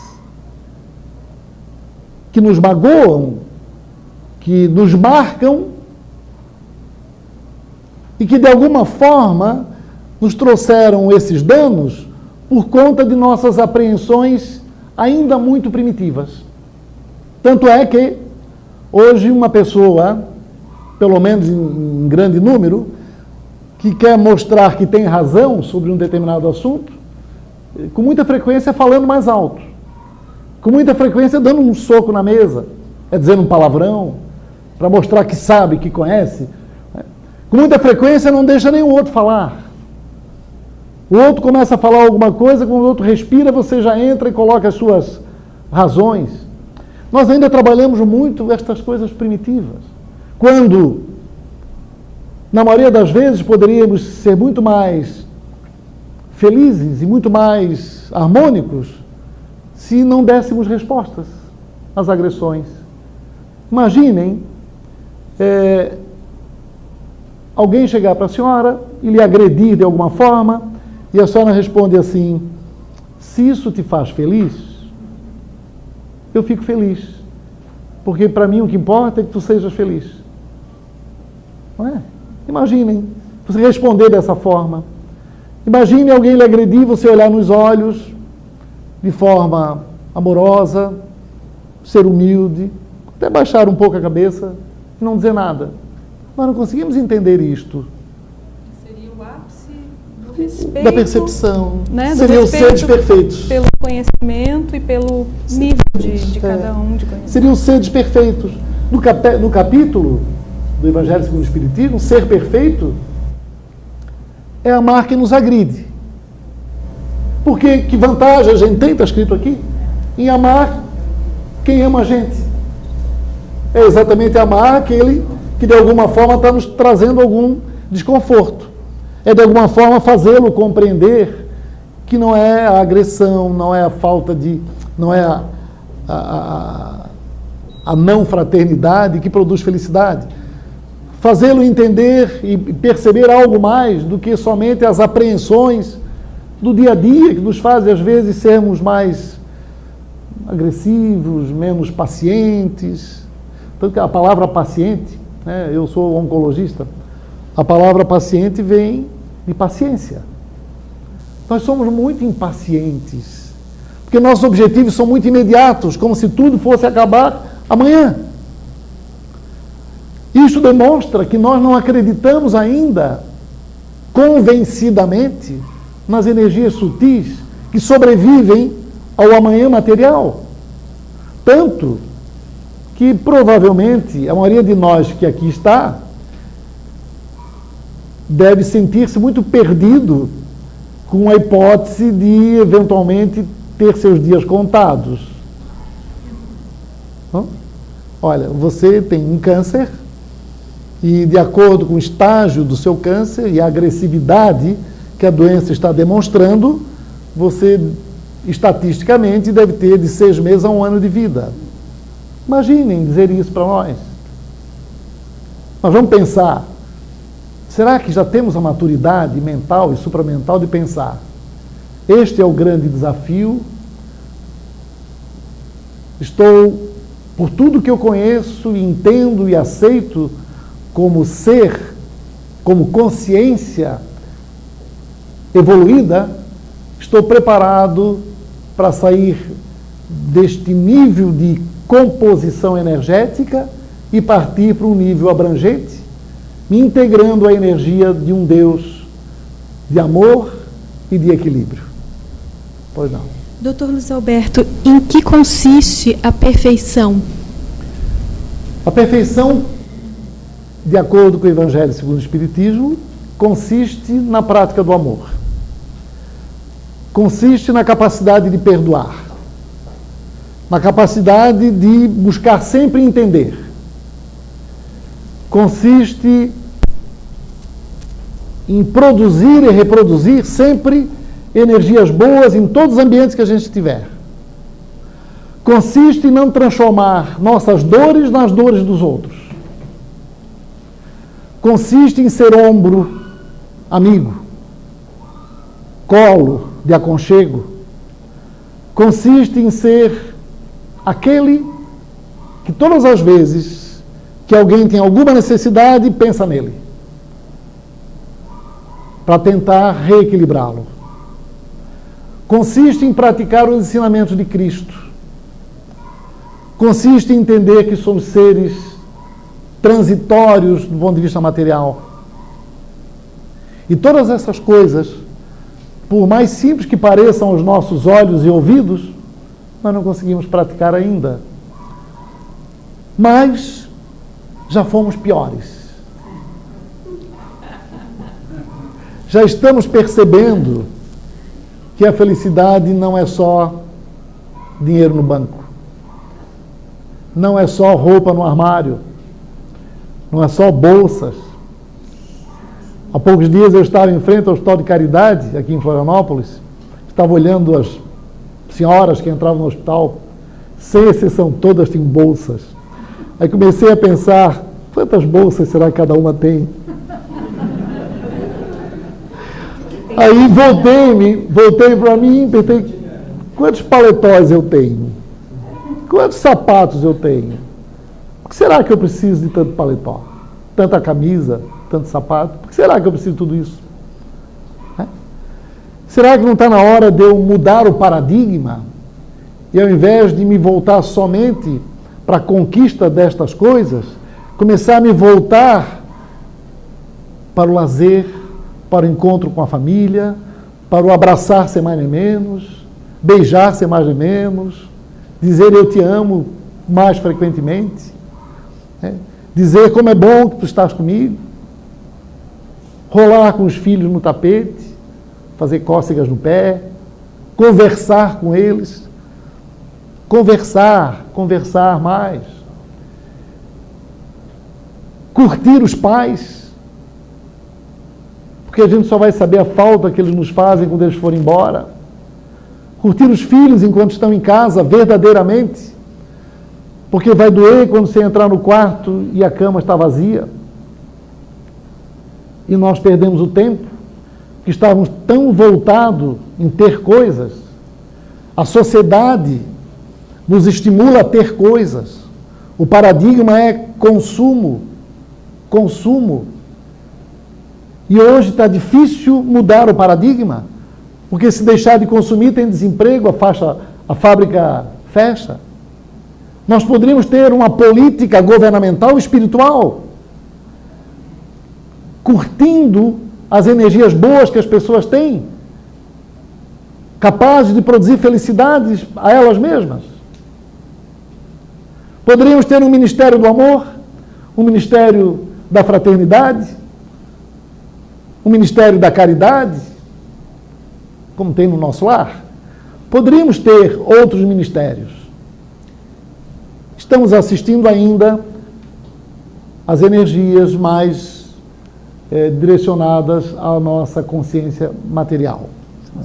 que nos magoam, que nos marcam e que, de alguma forma, nos trouxeram esses danos por conta de nossas apreensões ainda muito primitivas. Tanto é que, hoje, uma pessoa, pelo menos em grande número, que quer mostrar que tem razão sobre um determinado assunto, com muita frequência falando mais alto, com muita frequência dando um soco na mesa, dizendo um palavrão, para mostrar que sabe, que conhece. Com muita frequência não deixa nem o outro falar. O outro começa a falar alguma coisa, quando o outro respira, você já entra e coloca as suas razões. Nós ainda trabalhamos muito estas coisas primitivas. Quando, na maioria das vezes, poderíamos ser muito mais felizes e muito mais harmônicos se não dessemos respostas às agressões. Imaginem alguém chegar para a senhora e lhe agredir de alguma forma, e a senhora responde assim: se isso te faz feliz, eu fico feliz, porque para mim o que importa é que tu sejas feliz. Não é? Imaginem você responder dessa forma. Imagine alguém lhe agredir, você olhar nos olhos de forma amorosa, ser humilde, até baixar um pouco a cabeça e não dizer nada. Nós não conseguimos entender isto. Respeito, da percepção. né, Seriam seres perfeitos. Pelo conhecimento e pelo nível de cada um de conhecimento. Seriam seres perfeitos. No capítulo do Evangelho segundo o Espiritismo, ser perfeito é amar quem nos agride. Porque que vantagem a gente tem, está escrito aqui, em amar quem ama a gente. É exatamente amar aquele que de alguma forma está nos trazendo algum desconforto. É de alguma forma fazê-lo compreender que não é a agressão, não é a falta de... não é a não fraternidade que produz felicidade. Fazê-lo entender e perceber algo mais do que somente as apreensões do dia a dia, que nos fazem às vezes sermos mais agressivos, menos pacientes. Tanto que a palavra paciente, né, eu sou oncologista, a palavra paciente vem de paciência. Nós somos muito impacientes, porque nossos objetivos são muito imediatos, como se tudo fosse acabar amanhã. Isso demonstra que nós não acreditamos ainda convencidamente nas energias sutis que sobrevivem ao amanhã material. Tanto que provavelmente a maioria de nós que aqui está deve sentir-se muito perdido com a hipótese de eventualmente ter seus dias contados. Não? Olha, você tem um câncer e, de acordo com o estágio do seu câncer e a agressividade que a doença está demonstrando, você, estatisticamente, deve ter de 6 meses a 1 ano de vida. Imaginem dizer isso para nós. Nós vamos pensar, será que já temos a maturidade mental e supramental de pensar? Este é o grande desafio. Estou, por tudo que eu conheço, entendo e aceito como ser, como consciência evoluída, estou preparado para sair deste nível de composição energética e partir para um nível abrangente, me integrando à energia de um Deus de amor e de equilíbrio. Pois não. Dr. Luiz Alberto, em que consiste a perfeição? A perfeição, de acordo com o Evangelho segundo o Espiritismo, consiste na prática do amor. Consiste na capacidade de perdoar. Na capacidade de buscar sempre entender. Consiste em produzir e reproduzir sempre energias boas em todos os ambientes que a gente estiver. Consiste em não transformar nossas dores nas dores dos outros. Consiste em ser ombro amigo, colo de aconchego. Consiste em ser aquele que todas as vezes que alguém tem alguma necessidade, pensa nele, para tentar reequilibrá-lo. Consiste em praticar os ensinamentos de Cristo. Consiste em entender que somos seres transitórios do ponto de vista material. E todas essas coisas, por mais simples que pareçam aos nossos olhos e ouvidos, nós não conseguimos praticar ainda. Mas já fomos piores. Já estamos percebendo que a felicidade não é só dinheiro no banco, não é só roupa no armário, não é só bolsas. Há poucos dias eu estava em frente ao Hospital de Caridade, aqui em Florianópolis, estava olhando as senhoras que entravam no hospital, sem exceção, todas tinham bolsas. Aí comecei a pensar, quantas bolsas será que cada uma tem? Aí voltei para mim e pensei, quantos paletós eu tenho? Quantos sapatos eu tenho? Por que será que eu preciso de tanto paletó? Tanta camisa, tanto sapato? Por que será que eu preciso de tudo isso? Será que não está na hora de eu mudar o paradigma? E ao invés de me voltar somente para a conquista destas coisas, começar a me voltar para o lazer, para o encontro com a família, para o abraçar ser mais nem menos, beijar ser mais nem menos, dizer eu te amo mais frequentemente, né? Dizer como é bom que tu estás comigo, rolar com os filhos no tapete, fazer cócegas no pé, conversar com eles, conversar mais, curtir os pais, porque a gente só vai saber a falta que eles nos fazem quando eles forem embora, curtir os filhos enquanto estão em casa, verdadeiramente, porque vai doer quando você entrar no quarto e a cama está vazia, e nós perdemos o tempo, que estávamos tão voltados em ter coisas. A sociedade nos estimula a ter coisas. O paradigma é consumo. E hoje está difícil mudar o paradigma, porque se deixar de consumir tem desemprego, a fábrica fecha. Nós poderíamos ter uma política governamental espiritual, curtindo as energias boas que as pessoas têm, capazes de produzir felicidades a elas mesmas. Poderíamos ter um ministério do amor, um ministério da fraternidade, um ministério da caridade, como tem no nosso lar. Poderíamos ter outros ministérios. Estamos assistindo ainda às energias mais direcionadas à nossa consciência material.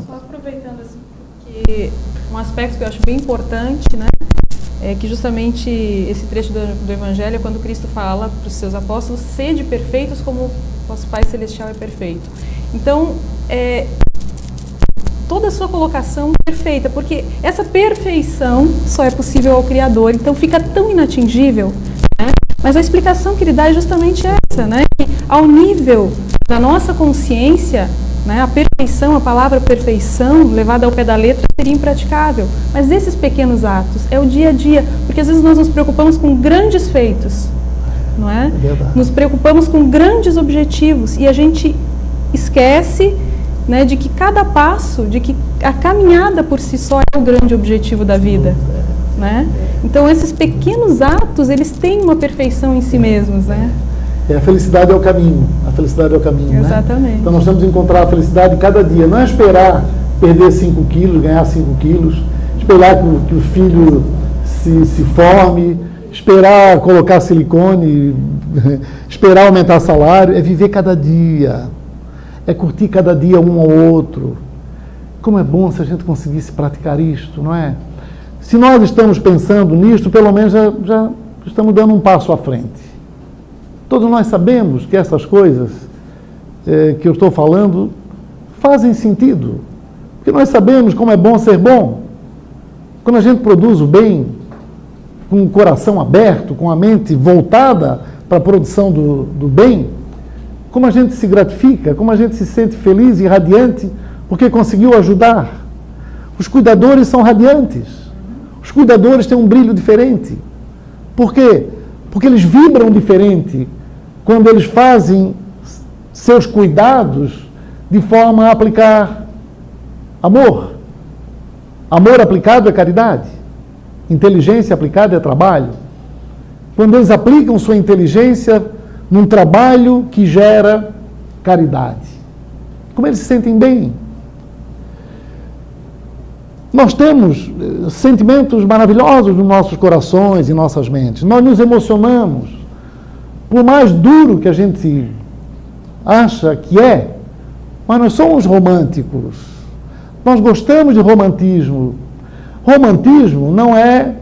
Só aproveitando assim, porque um aspecto que eu acho bem importante, né, é que justamente esse trecho do Evangelho é quando Cristo fala para os seus apóstolos: sede perfeitos como vosso Pai Celestial é perfeito. Então, toda a sua colocação perfeita, porque essa perfeição só é possível ao Criador, então fica tão inatingível, né? Mas a explicação que ele dá é justamente essa, né? Que ao nível da nossa consciência, né, a perfeição, a palavra perfeição, levada ao pé da letra, seria impraticável. Mas esses pequenos atos, é o dia a dia, porque às vezes nós nos preocupamos com grandes feitos, não é? Nos preocupamos com grandes objetivos e a gente esquece, né, de que cada passo, de que a caminhada por si só é o grande objetivo da vida, né? Então esses pequenos atos, eles têm uma perfeição em si mesmos, né? A felicidade é o caminho, Exatamente. Né? Então nós temos que encontrar a felicidade cada dia, não é esperar perder 5 quilos, ganhar 5 quilos, esperar que o filho se forme, esperar colocar silicone, esperar aumentar salário, é viver cada dia, é curtir cada dia um ao outro. Como é bom se a gente conseguisse praticar isto, não é? Se nós estamos pensando nisto, pelo menos já estamos dando um passo à frente. Todos nós sabemos que essas coisas que eu estou falando fazem sentido, porque nós sabemos como é bom ser bom. Quando a gente produz o bem, com o coração aberto, com a mente voltada para a produção do bem, como a gente se gratifica, como a gente se sente feliz e radiante, porque conseguiu ajudar. Os cuidadores são radiantes. Os cuidadores têm um brilho diferente. Por quê? Porque eles vibram diferente quando eles fazem seus cuidados de forma a aplicar amor. Amor aplicado é caridade. Inteligência aplicada é trabalho. Quando eles aplicam sua inteligência num trabalho que gera caridade. Como eles se sentem bem. Nós temos sentimentos maravilhosos nos nossos corações e nossas mentes. Nós nos emocionamos. Por mais duro que a gente acha que é, mas nós somos românticos. Nós gostamos de romantismo. Romantismo não é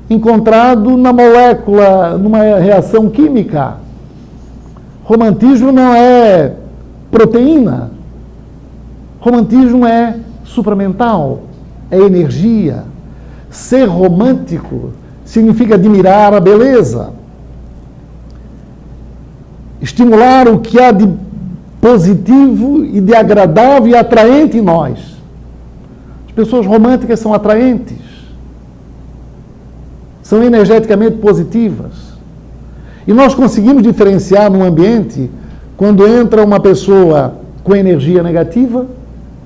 encontrado na molécula, numa reação química. Romantismo não é proteína. Romantismo é supramental, é energia. Ser romântico significa admirar a beleza, estimular o que há de positivo e de agradável e atraente em nós. As pessoas românticas são atraentes, são energeticamente positivas. E nós conseguimos diferenciar num ambiente quando entra uma pessoa com energia negativa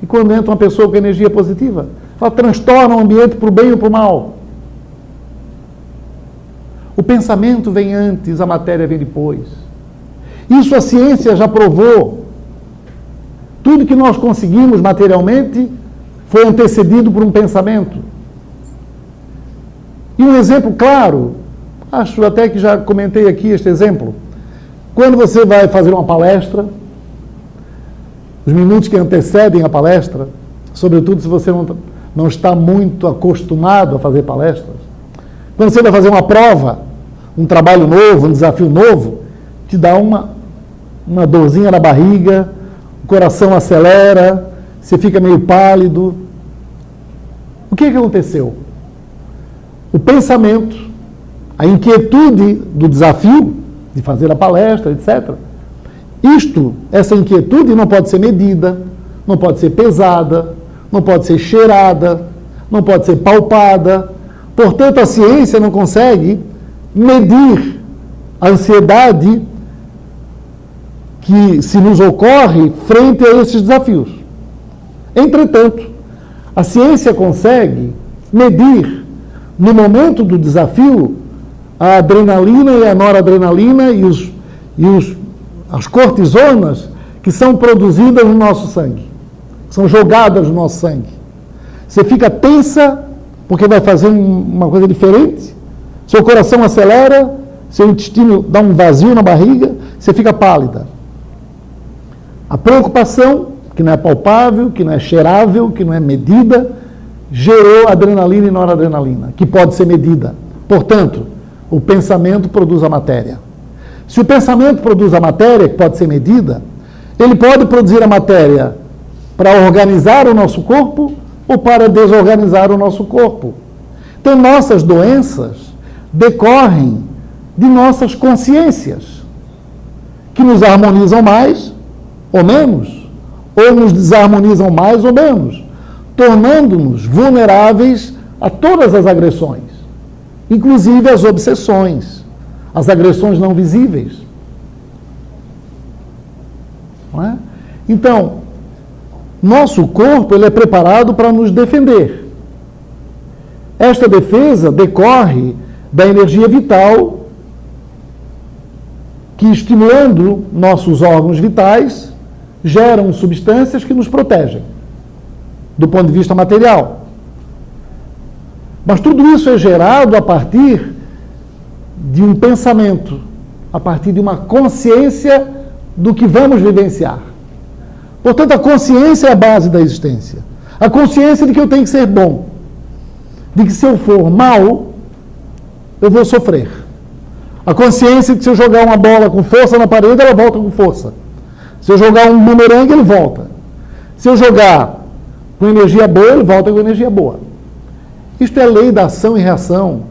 e quando entra uma pessoa com energia positiva. Ela transtorna o ambiente para o bem ou para o mal. O pensamento vem antes, a matéria vem depois. Isso a ciência já provou. Tudo que nós conseguimos materialmente foi antecedido por um pensamento. E um exemplo claro, acho até que já comentei aqui este exemplo. Quando você vai fazer uma palestra, os minutos que antecedem a palestra, sobretudo se você não está muito acostumado a fazer palestras, quando você vai fazer uma prova, um trabalho novo, um desafio novo, te dá uma dorzinha na barriga, o coração acelera, você fica meio pálido. O que aconteceu? O pensamento, a inquietude do desafio, de fazer a palestra, etc. Essa inquietude não pode ser medida, não pode ser pesada, não pode ser cheirada, não pode ser palpada. Portanto, a ciência não consegue medir a ansiedade que se nos ocorre frente a esses desafios. Entretanto, a ciência consegue medir, no momento do desafio, a adrenalina e a noradrenalina e as cortisonas que são produzidas no nosso sangue, são jogadas no nosso sangue. Você fica tensa porque vai fazer uma coisa diferente, seu coração acelera, seu intestino dá um vazio na barriga, você fica pálida. A preocupação, que não é palpável, que não é cheirável, que não é medida, gerou adrenalina e noradrenalina, que pode ser medida. Portanto, o pensamento produz a matéria. Se o pensamento produz a matéria, que pode ser medida, ele pode produzir a matéria para organizar o nosso corpo ou para desorganizar o nosso corpo. Então, nossas doenças decorrem de nossas consciências, que nos harmonizam mais ou menos, ou nos desarmonizam mais ou menos, tornando-nos vulneráveis a todas as agressões, inclusive as obsessões, as agressões não visíveis. Não é? Então, nosso corpo ele é preparado para nos defender. Esta defesa decorre da energia vital que, estimulando nossos órgãos vitais, geram substâncias que nos protegem, do ponto de vista material. Mas tudo isso é gerado a partir de um pensamento, a partir de uma consciência do que vamos vivenciar. Portanto, a consciência é a base da existência. A consciência de que eu tenho que ser bom, de que se eu for mal, eu vou sofrer. A consciência de que se eu jogar uma bola com força na parede, ela volta com força. Se eu jogar um bumerangue, ele volta. Se eu jogar com energia boa, ele volta com energia boa. Isto é lei da ação e reação.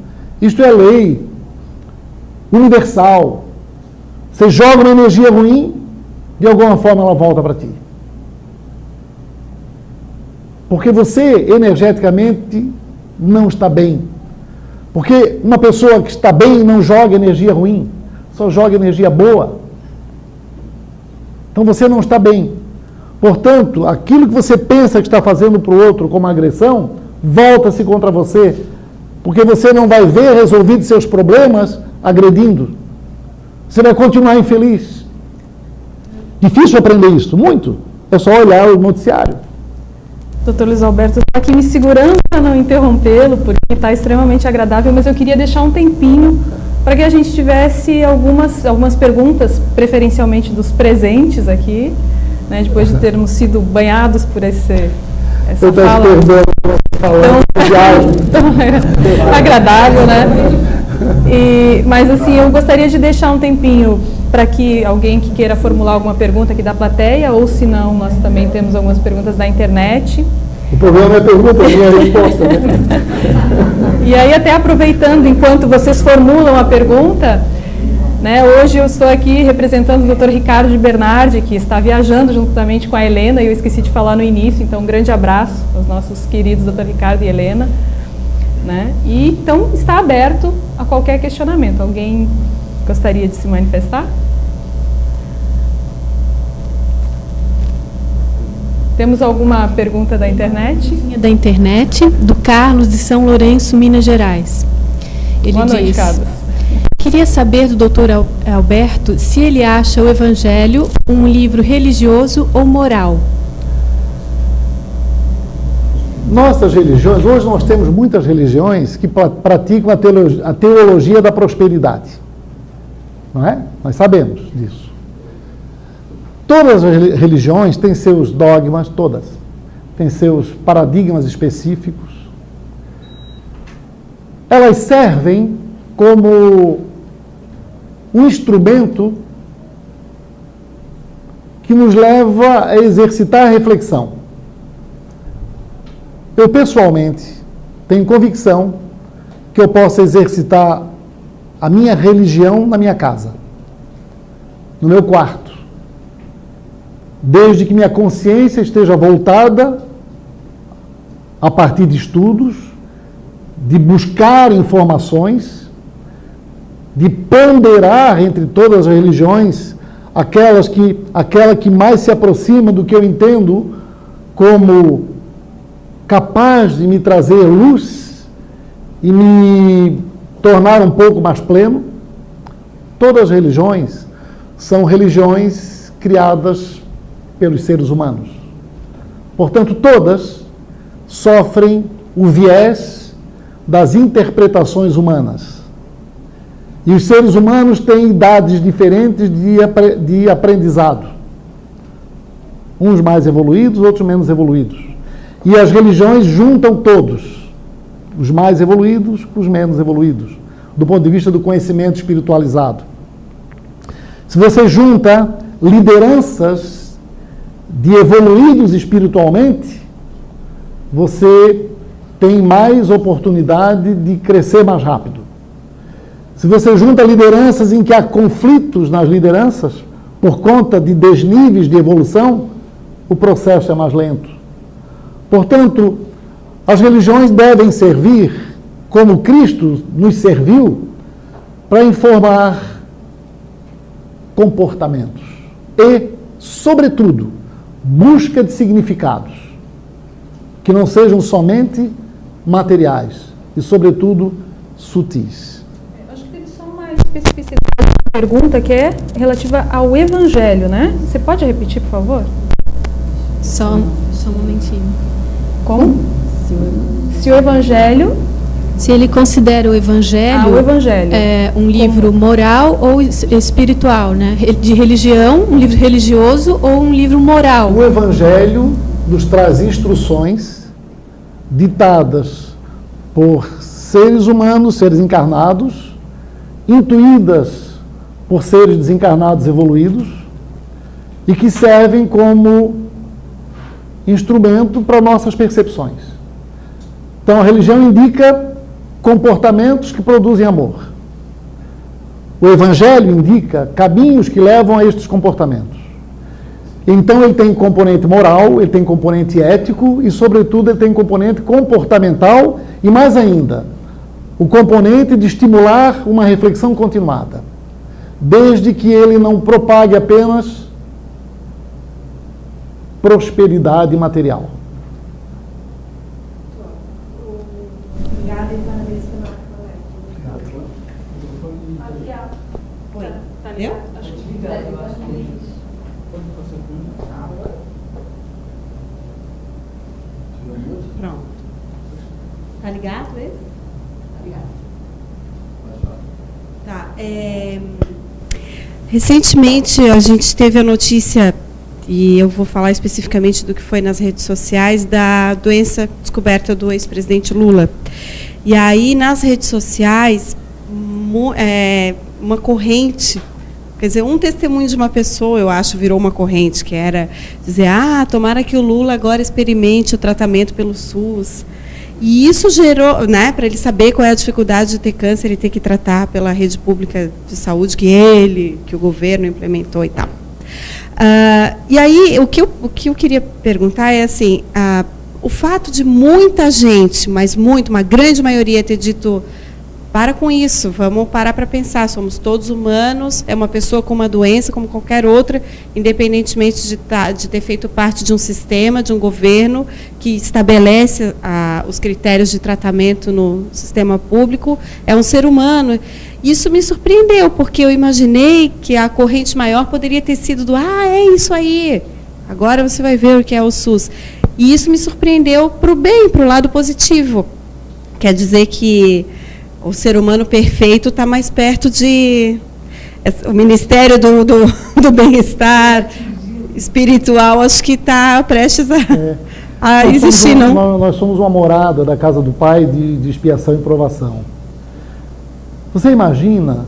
Isto é lei universal. Você joga uma energia ruim, de alguma forma ela volta para ti. Porque você, energeticamente, não está bem. Porque uma pessoa que está bem não joga energia ruim, só joga energia boa. Então você não está bem. Portanto, aquilo que você pensa que está fazendo para o outro como agressão, volta-se contra você. Porque você não vai ver resolvidos seus problemas agredindo. Você vai continuar infeliz. Difícil aprender isso? Muito. É só olhar o noticiário. Doutor Luiz Alberto está aqui me segurando para não interrompê-lo, porque está extremamente agradável, mas eu queria deixar um tempinho para que a gente tivesse algumas perguntas, preferencialmente dos presentes aqui, né, depois de termos sido banhados por essa fala tão agradável, né? Mas assim, eu gostaria de deixar um tempinho para que alguém que queira formular alguma pergunta aqui da plateia, ou se não, nós também temos algumas perguntas da internet. O problema é a pergunta, a minha resposta, né? E aí, até aproveitando, enquanto vocês formulam a pergunta, né, hoje eu estou aqui representando o Dr. Ricardo de Bernardi, que está viajando juntamente com a Helena, e eu esqueci de falar no início, então um grande abraço aos nossos queridos Dr. Ricardo e Helena. Né? E então está aberto a qualquer questionamento. Alguém gostaria de se manifestar? Temos alguma pergunta da internet? Da internet, do Carlos de São Lourenço, Minas Gerais. Ele Boa noite, diz: Carlos. Queria saber do Dr. Alberto se ele acha o Evangelho um livro religioso ou moral. Nossas religiões, hoje nós temos muitas religiões que praticam a teologia da prosperidade. Não é? Nós sabemos disso. Todas as religiões têm seus dogmas, todas. Têm seus paradigmas específicos. Elas servem como um instrumento que nos leva a exercitar a reflexão. Eu, pessoalmente, tenho convicção que eu posso exercitar a minha religião na minha casa, no meu quarto, desde que minha consciência esteja voltada a partir de estudos, de buscar informações, de ponderar entre todas as religiões aquela que mais se aproxima do que eu entendo como capaz de me trazer luz e me tornar um pouco mais pleno. Todas as religiões são religiões criadas pelos seres humanos. Portanto, todas sofrem o viés das interpretações humanas. E os seres humanos têm idades diferentes de aprendizado. Uns mais evoluídos, outros menos evoluídos. E as religiões juntam todos, os mais evoluídos com os menos evoluídos, do ponto de vista do conhecimento espiritualizado. Se você junta lideranças de evoluídos espiritualmente, você tem mais oportunidade de crescer mais rápido. Se você junta lideranças em que há conflitos nas lideranças, por conta de desníveis de evolução, o processo é mais lento. Portanto, as religiões devem servir, como Cristo nos serviu, para informar comportamentos e, sobretudo, busca de significados que não sejam somente materiais e, sobretudo, sutis. Acho que teve só uma especificidade da pergunta que é relativa ao Evangelho, né? Você pode repetir, por favor? Só um momentinho. Como? Se o Evangelho... Se ele considera o Evangelho, o Evangelho um livro moral ou espiritual, né? De religião, um livro religioso ou um livro moral. O Evangelho nos traz instruções ditadas por seres humanos, seres encarnados, intuídas por seres desencarnados evoluídos e que servem como instrumento para nossas percepções. Então, a religião indica comportamentos que produzem amor. O Evangelho indica caminhos que levam a estes comportamentos. Então, ele tem componente moral, ele tem componente ético e, sobretudo, ele tem componente comportamental e, mais ainda, o componente de estimular uma reflexão continuada, desde que ele não propague apenas prosperidade material. Obrigada e parabéns pela palestra. Oi. Eu? Pronto. Tá ligado esse? Tá ligado. Tá. Recentemente a gente teve a notícia, e eu vou falar especificamente do que foi nas redes sociais, da doença descoberta do ex-presidente Lula. E aí, nas redes sociais, uma corrente, quer dizer, um testemunho de uma pessoa, eu acho, virou uma corrente, que era dizer, tomara que o Lula agora experimente o tratamento pelo SUS. E isso gerou, né, para ele saber qual é a dificuldade de ter câncer e ter que tratar pela rede pública de saúde que o governo implementou e tal. E aí, o que eu queria perguntar é assim, o fato de muita gente, mas uma grande maioria ter dito para com isso, vamos parar para pensar, somos todos humanos, é uma pessoa com uma doença como qualquer outra, independentemente de ter feito parte de um sistema, de um governo que estabelece os critérios de tratamento no sistema público, é um ser humano. Isso me surpreendeu, porque eu imaginei que a corrente maior poderia ter sido é isso aí, agora você vai ver o que é o SUS. E isso me surpreendeu para o bem, para o lado positivo. Quer dizer que o ser humano perfeito está mais perto o Ministério do Bem-Estar espiritual, acho que está prestes a existir, não? Nós somos uma morada da casa do Pai de expiação e provação. Você imagina,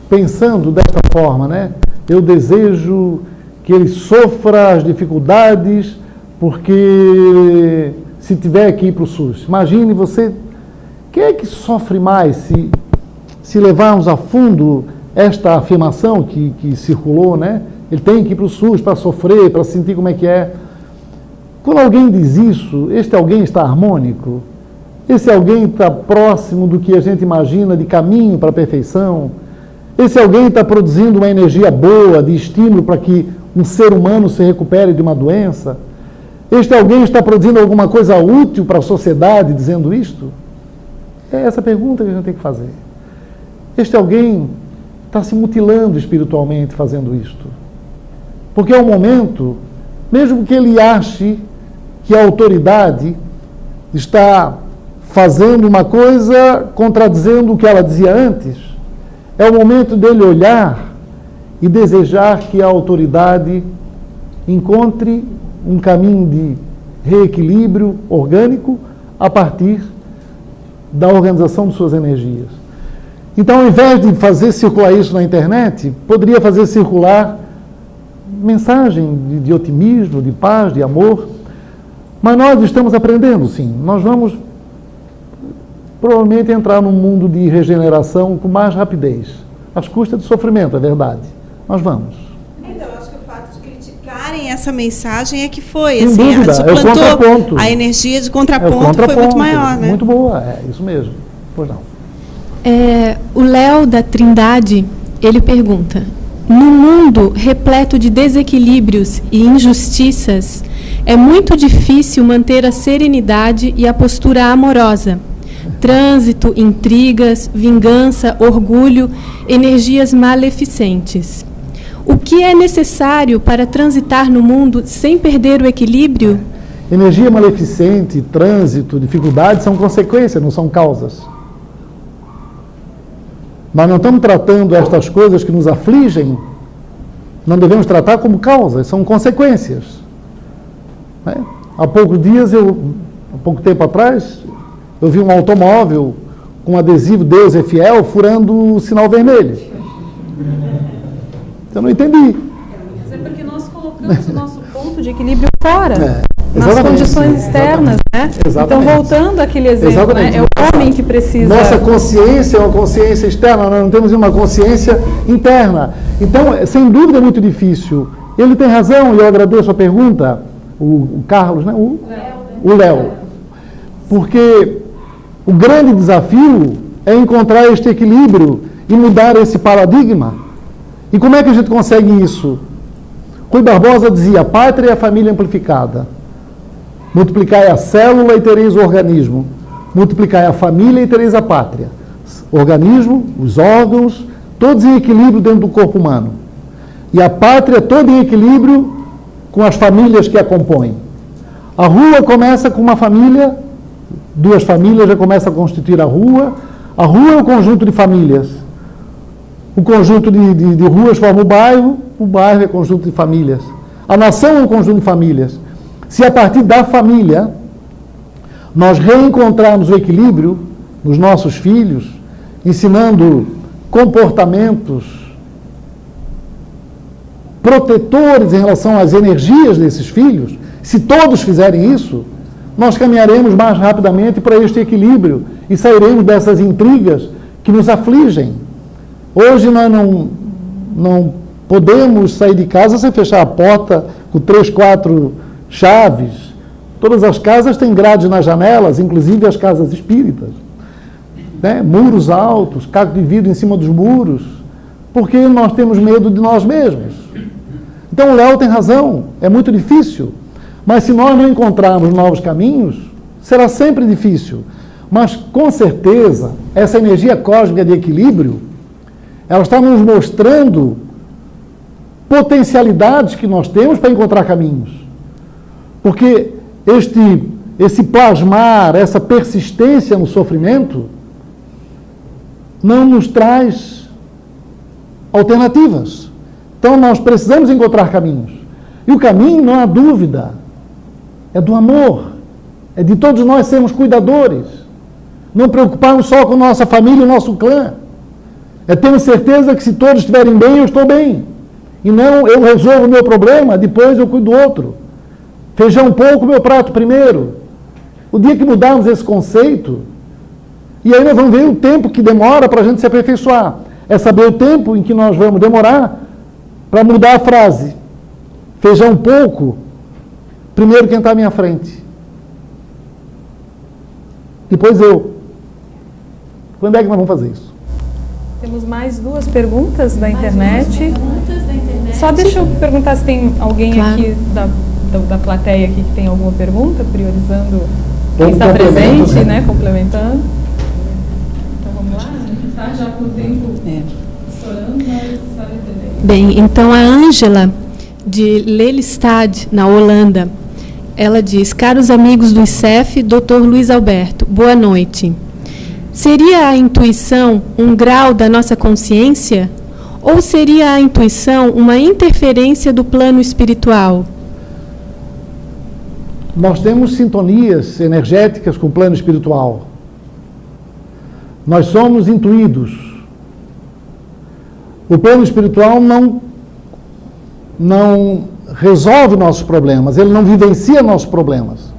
pensando desta forma, né? Eu desejo que ele sofra as dificuldades, porque se tiver que ir para o SUS. Imagine você, quem é que sofre mais se levarmos a fundo esta afirmação que circulou, né? Ele tem que ir para o SUS para sofrer, para sentir como é que é. Quando alguém diz isso, este alguém está harmônico? Esse alguém está próximo do que a gente imagina de caminho para a perfeição? Esse alguém está produzindo uma energia boa, de estímulo para que um ser humano se recupere de uma doença? Este alguém está produzindo alguma coisa útil para a sociedade dizendo isto? É essa pergunta que a gente tem que fazer. Este alguém está se mutilando espiritualmente fazendo isto. Porque é um momento, mesmo que ele ache que a autoridade está fazendo uma coisa contradizendo o que ela dizia antes, é o momento dele olhar e desejar que a autoridade encontre um caminho de reequilíbrio orgânico a partir da organização de suas energias. Então, ao invés de fazer circular isso na internet, poderia fazer circular mensagem de otimismo, de paz, de amor. Mas nós estamos aprendendo, sim. Nós vamos provavelmente entrar num mundo de regeneração com mais rapidez, às custas de sofrimento, é verdade. Nós vamos. Então, acho que o fato de criticarem essa mensagem é que foi, sem assim, dúvida, suplantou a energia de contraponto, foi muito maior, né? Muito boa, é isso mesmo. Pois não. O Léo da Trindade, ele pergunta: no mundo repleto de desequilíbrios e injustiças, é muito difícil manter a serenidade e a postura amorosa. Trânsito, intrigas, vingança, orgulho, energias maleficentes. O que é necessário para transitar no mundo sem perder o equilíbrio? Energia maleficente, trânsito, dificuldades são consequências, não são causas. Nós não estamos tratando estas coisas que nos afligem, não devemos tratar como causas, são consequências. Né? Há pouco tempo atrás, eu vi um automóvel com adesivo Deus é fiel furando o sinal vermelho. Eu não entendi. Mas é porque nós colocamos o nosso ponto de equilíbrio fora, nas exatamente, condições externas, né? Então, voltando àquele exemplo, né? É o homem que precisa... Nossa consciência é uma consciência externa, nós não temos uma consciência interna. Então, sem dúvida, é muito difícil. Ele tem razão, e eu agradeço a pergunta, o Carlos, né? O Léo. Porque o grande desafio é encontrar este equilíbrio e mudar esse paradigma. E como é que a gente consegue isso? Rui Barbosa dizia: a pátria é a família amplificada. Multiplicai a célula e tereis o organismo. Multiplicai a família e tereis a pátria. Organismo, os órgãos, todos em equilíbrio dentro do corpo humano. E a pátria toda em equilíbrio com as famílias que a compõem. A rua começa com uma família, duas famílias já começam a constituir a rua. A rua é um conjunto de famílias. O conjunto de ruas forma o bairro é conjunto de famílias. A nação é um conjunto de famílias. Se a partir da família nós reencontrarmos o equilíbrio nos nossos filhos, ensinando comportamentos protetores em relação às energias desses filhos, se todos fizerem isso, nós caminharemos mais rapidamente para este equilíbrio e sairemos dessas intrigas que nos afligem. Hoje nós não podemos sair de casa sem fechar a porta com 3, 4 chaves. Todas as casas têm grades nas janelas, inclusive as casas espíritas. Né? Muros altos, caco de vidro em cima dos muros, porque nós temos medo de nós mesmos. Então o Léo tem razão, é muito difícil. Mas se nós não encontrarmos novos caminhos, será sempre difícil. Mas, com certeza, essa energia cósmica de equilíbrio, ela está nos mostrando potencialidades que nós temos para encontrar caminhos. Porque esse plasmar, essa persistência no sofrimento, não nos traz alternativas. Então, nós precisamos encontrar caminhos. E o caminho, não há dúvida, é do amor. É de todos nós sermos cuidadores. Não preocuparmos só com nossa família e nosso clã. É termos certeza que se todos estiverem bem, eu estou bem. E não eu resolvo o meu problema, depois eu cuido do outro. Feijão pouco, meu prato primeiro. O dia que mudarmos esse conceito, e aí nós vamos ver o tempo que demora para a gente se aperfeiçoar. É saber o tempo em que nós vamos demorar para mudar a frase. Feijão pouco, primeiro quem está à minha frente. Depois eu. Quando é que nós vamos fazer isso? Temos mais duas perguntas da internet. Só deixa eu perguntar se tem alguém aqui da plateia aqui que tem alguma pergunta, priorizando quem está presente, né? Complementando. Então vamos lá. A gente está já com o tempo estourando, mas vai entender. Bem, então a Ângela, de Lelystad, na Holanda, ela diz: caros amigos do ICEF, Dr. Luiz Alberto, boa noite. Seria a intuição um grau da nossa consciência? Ou seria a intuição uma interferência do plano espiritual? Nós temos sintonias energéticas com o plano espiritual. Nós somos intuídos. O plano espiritual não resolve nossos problemas, ele não vivencia nossos problemas.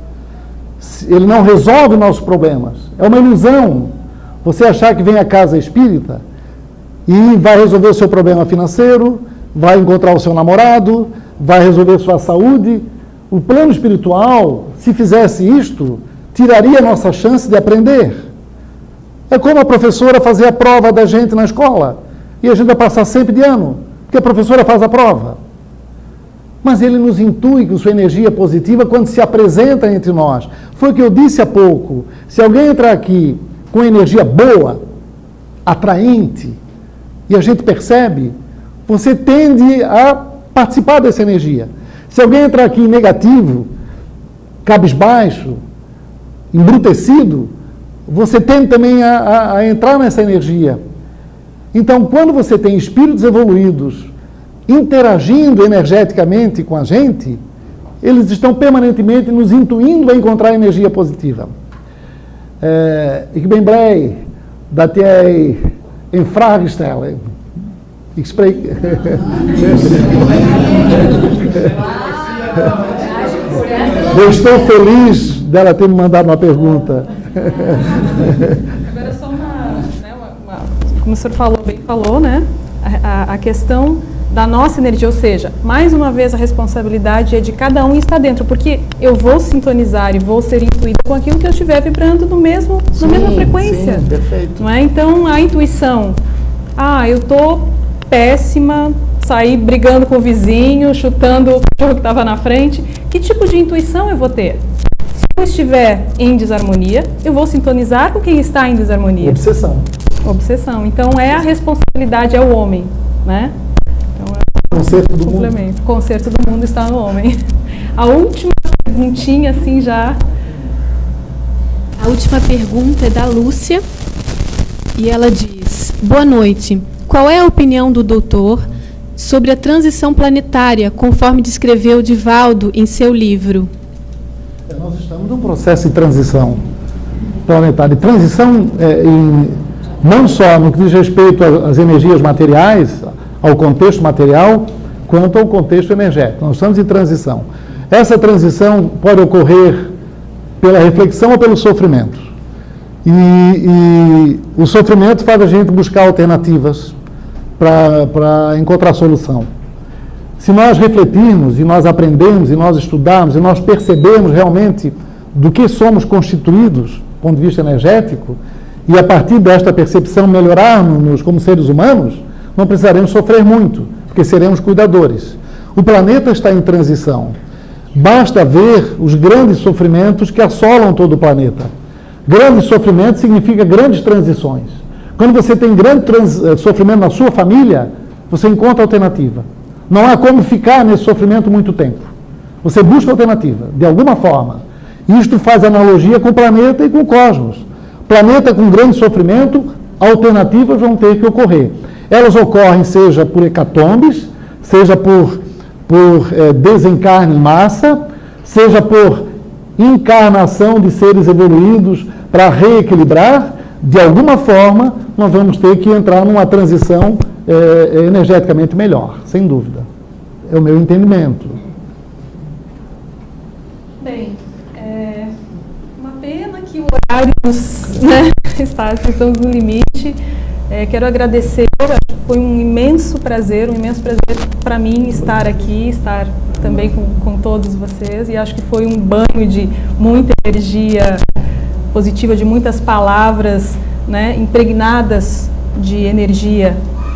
Ele não resolve nossos problemas. É uma ilusão você achar que vem à casa espírita e vai resolver o seu problema financeiro, vai encontrar o seu namorado, vai resolver sua saúde. O plano espiritual, se fizesse isto, tiraria a nossa chance de aprender. É como a professora fazer a prova da gente na escola, e a gente vai passar sempre de ano, porque a professora faz a prova. Mas ele nos intui com sua energia positiva quando se apresenta entre nós. Foi o que eu disse há pouco. Se alguém entrar aqui com energia boa, atraente, e a gente percebe, você tende a participar dessa energia. Se alguém entrar aqui negativo, cabisbaixo, embrutecido, você tende também a entrar nessa energia. Então, quando você tem espíritos evoluídos interagindo energeticamente com a gente, eles estão permanentemente nos intuindo a encontrar energia positiva. Ik ben blij dat jij een vraag stelt. Ik spreek... Eu estou feliz dela ter me mandado uma pergunta. Agora só como o senhor falou, né? A questão da nossa energia, ou seja, mais uma vez a responsabilidade é de cada um estar dentro, porque eu vou sintonizar e vou ser intuído com aquilo que eu estiver vibrando na mesma frequência. Sim, perfeito. Não é? Então, a intuição, eu estou péssima, saí brigando com o vizinho, chutando o cachorro que estava na frente, que tipo de intuição eu vou ter? Se eu estiver em desarmonia, eu vou sintonizar com quem está em desarmonia. Obsessão. Então, a responsabilidade é o homem, né? Concerto do mundo. O concerto do mundo está no homem. A última perguntinha, assim, já... A última pergunta é da Lúcia, e ela diz: boa noite. Qual é a opinião do doutor sobre a transição planetária, conforme descreveu Divaldo em seu livro? Nós estamos num processo de transição planetária. Transição não só no que diz respeito às energias materiais, ao contexto material, quanto ao contexto energético. Nós estamos em transição. Essa transição pode ocorrer pela reflexão ou pelo sofrimento. E o sofrimento faz a gente buscar alternativas para encontrar solução. Se nós refletirmos, e nós aprendemos, e nós estudarmos, e nós percebermos realmente do que somos constituídos, do ponto de vista energético, e a partir desta percepção melhorarmos como seres humanos, não precisaremos sofrer muito, porque seremos cuidadores. O planeta está em transição. Basta ver os grandes sofrimentos que assolam todo o planeta. Grandes sofrimentos significa grandes transições. Quando você tem grande sofrimento na sua família, você encontra alternativa. Não há como ficar nesse sofrimento muito tempo. Você busca alternativa, de alguma forma. Isto faz analogia com o planeta e com o cosmos. Planeta com grande sofrimento, alternativas vão ter que ocorrer. Elas ocorrem seja por hecatombes, seja por desencarne em massa, seja por encarnação de seres evoluídos para reequilibrar. De alguma forma, nós vamos ter que entrar numa transição energeticamente melhor, sem dúvida. É o meu entendimento. Bem, uma pena que o horário estamos no limite. Quero agradecer, foi um imenso prazer para mim estar aqui, estar também com todos vocês, e acho que foi um banho de muita energia positiva, de muitas palavras, né, impregnadas de energia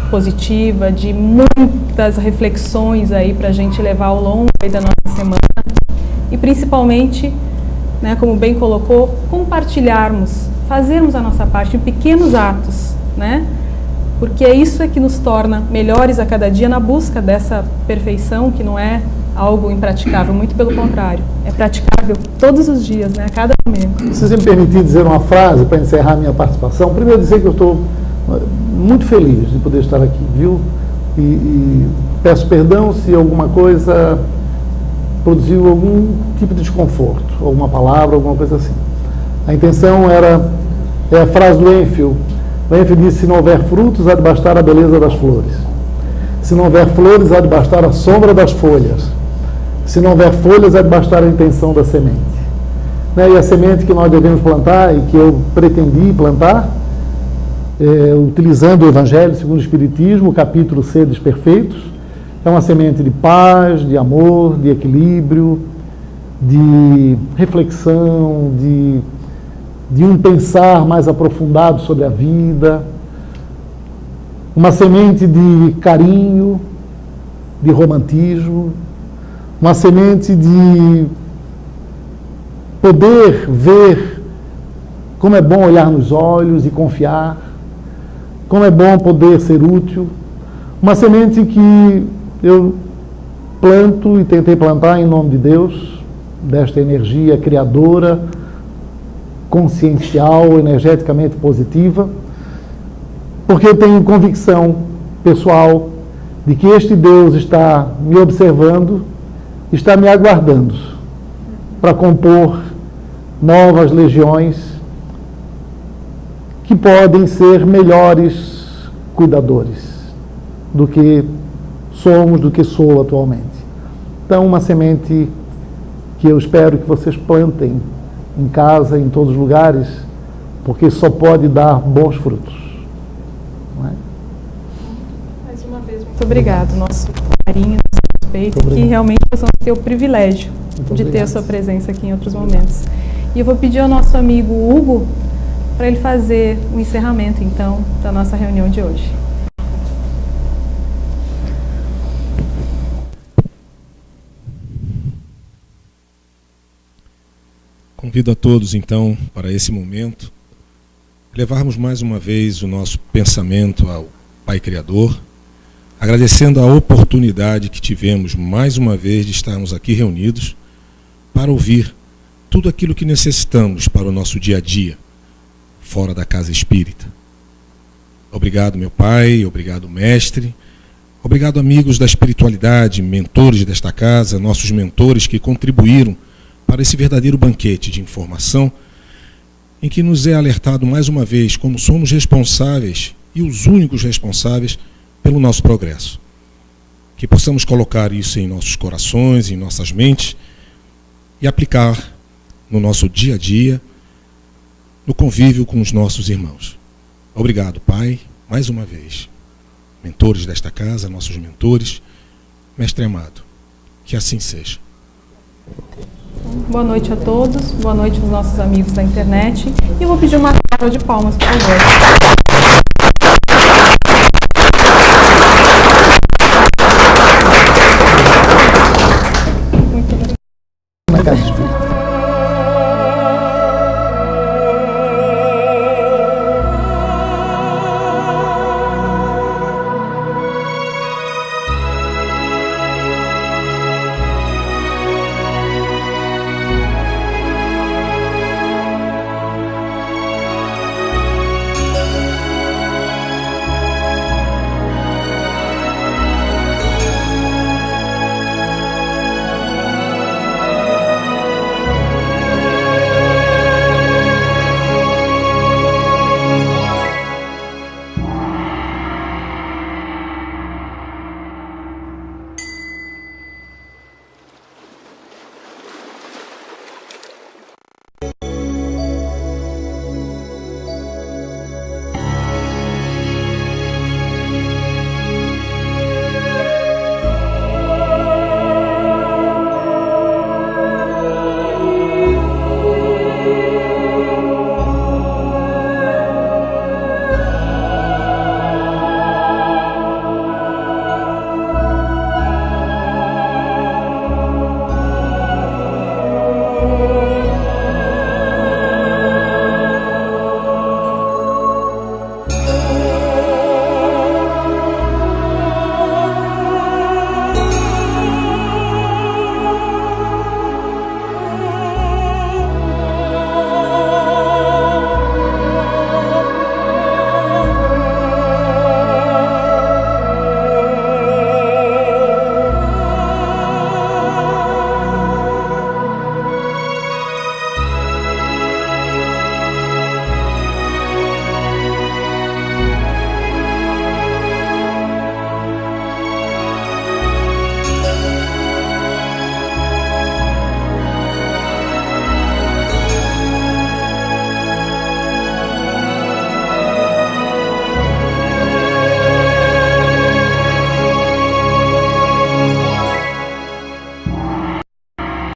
positiva, de muitas reflexões aí para a gente levar ao longo aí da nossa semana, e principalmente, né, como bem colocou, compartilharmos, fazermos a nossa parte em pequenos atos, né? Porque isso é que nos torna melhores a cada dia na busca dessa perfeição, que não é algo impraticável, muito pelo contrário, é praticável todos os dias, né? A cada momento. Se você me permitir dizer uma frase para encerrar minha participação, primeiro dizer que eu estou muito feliz de poder estar aqui, viu? E peço perdão se alguma coisa produziu algum tipo de desconforto, alguma palavra, alguma coisa assim. A intenção é a frase do Enfield. O Enfield disse: se não houver frutos, há de bastar a beleza das flores. Se não houver flores, há de bastar a sombra das folhas. Se não houver folhas, há de bastar a intenção da semente. Né? E a semente que nós devemos plantar, e que eu pretendi plantar, utilizando o Evangelho segundo o Espiritismo, o capítulo Sedes Perfeitos, é uma semente de paz, de amor, de equilíbrio, de reflexão, de um pensar mais aprofundado sobre a vida, uma semente de carinho, de romantismo, uma semente de poder ver como é bom olhar nos olhos e confiar, como é bom poder ser útil, uma semente que eu planto e tentei plantar em nome de Deus, desta energia criadora, consciencial, energeticamente positiva, porque eu tenho convicção pessoal de que este Deus está me observando, está me aguardando para compor novas legiões que podem ser melhores cuidadores do que somos, do que sou atualmente. Então, uma semente que eu espero que vocês plantem em casa, em todos os lugares, porque só pode dar bons frutos. Não é? Mais uma vez, muito obrigado. Nosso carinho, nosso respeito, que realmente possamos ter o privilégio de ter a sua presença aqui em outros momentos. E eu vou pedir ao nosso amigo Hugo para ele fazer o encerramento, então, da nossa reunião de hoje. Convido a todos, então, para esse momento, levarmos mais uma vez o nosso pensamento ao Pai Criador, agradecendo a oportunidade que tivemos mais uma vez de estarmos aqui reunidos para ouvir tudo aquilo que necessitamos para o nosso dia a dia, fora da casa espírita. Obrigado, meu Pai, obrigado, Mestre, obrigado, amigos da espiritualidade, mentores desta casa, nossos mentores que contribuíram para esse verdadeiro banquete de informação, em que nos é alertado mais uma vez como somos responsáveis e os únicos responsáveis pelo nosso progresso. Que possamos colocar isso em nossos corações, em nossas mentes e aplicar no nosso dia a dia, no convívio com os nossos irmãos. Obrigado, Pai, mais uma vez. Mentores desta casa, nossos mentores, mestre amado. Que assim seja. Boa noite a todos, boa noite aos nossos amigos da internet. E eu vou pedir uma salva de palmas, por favor.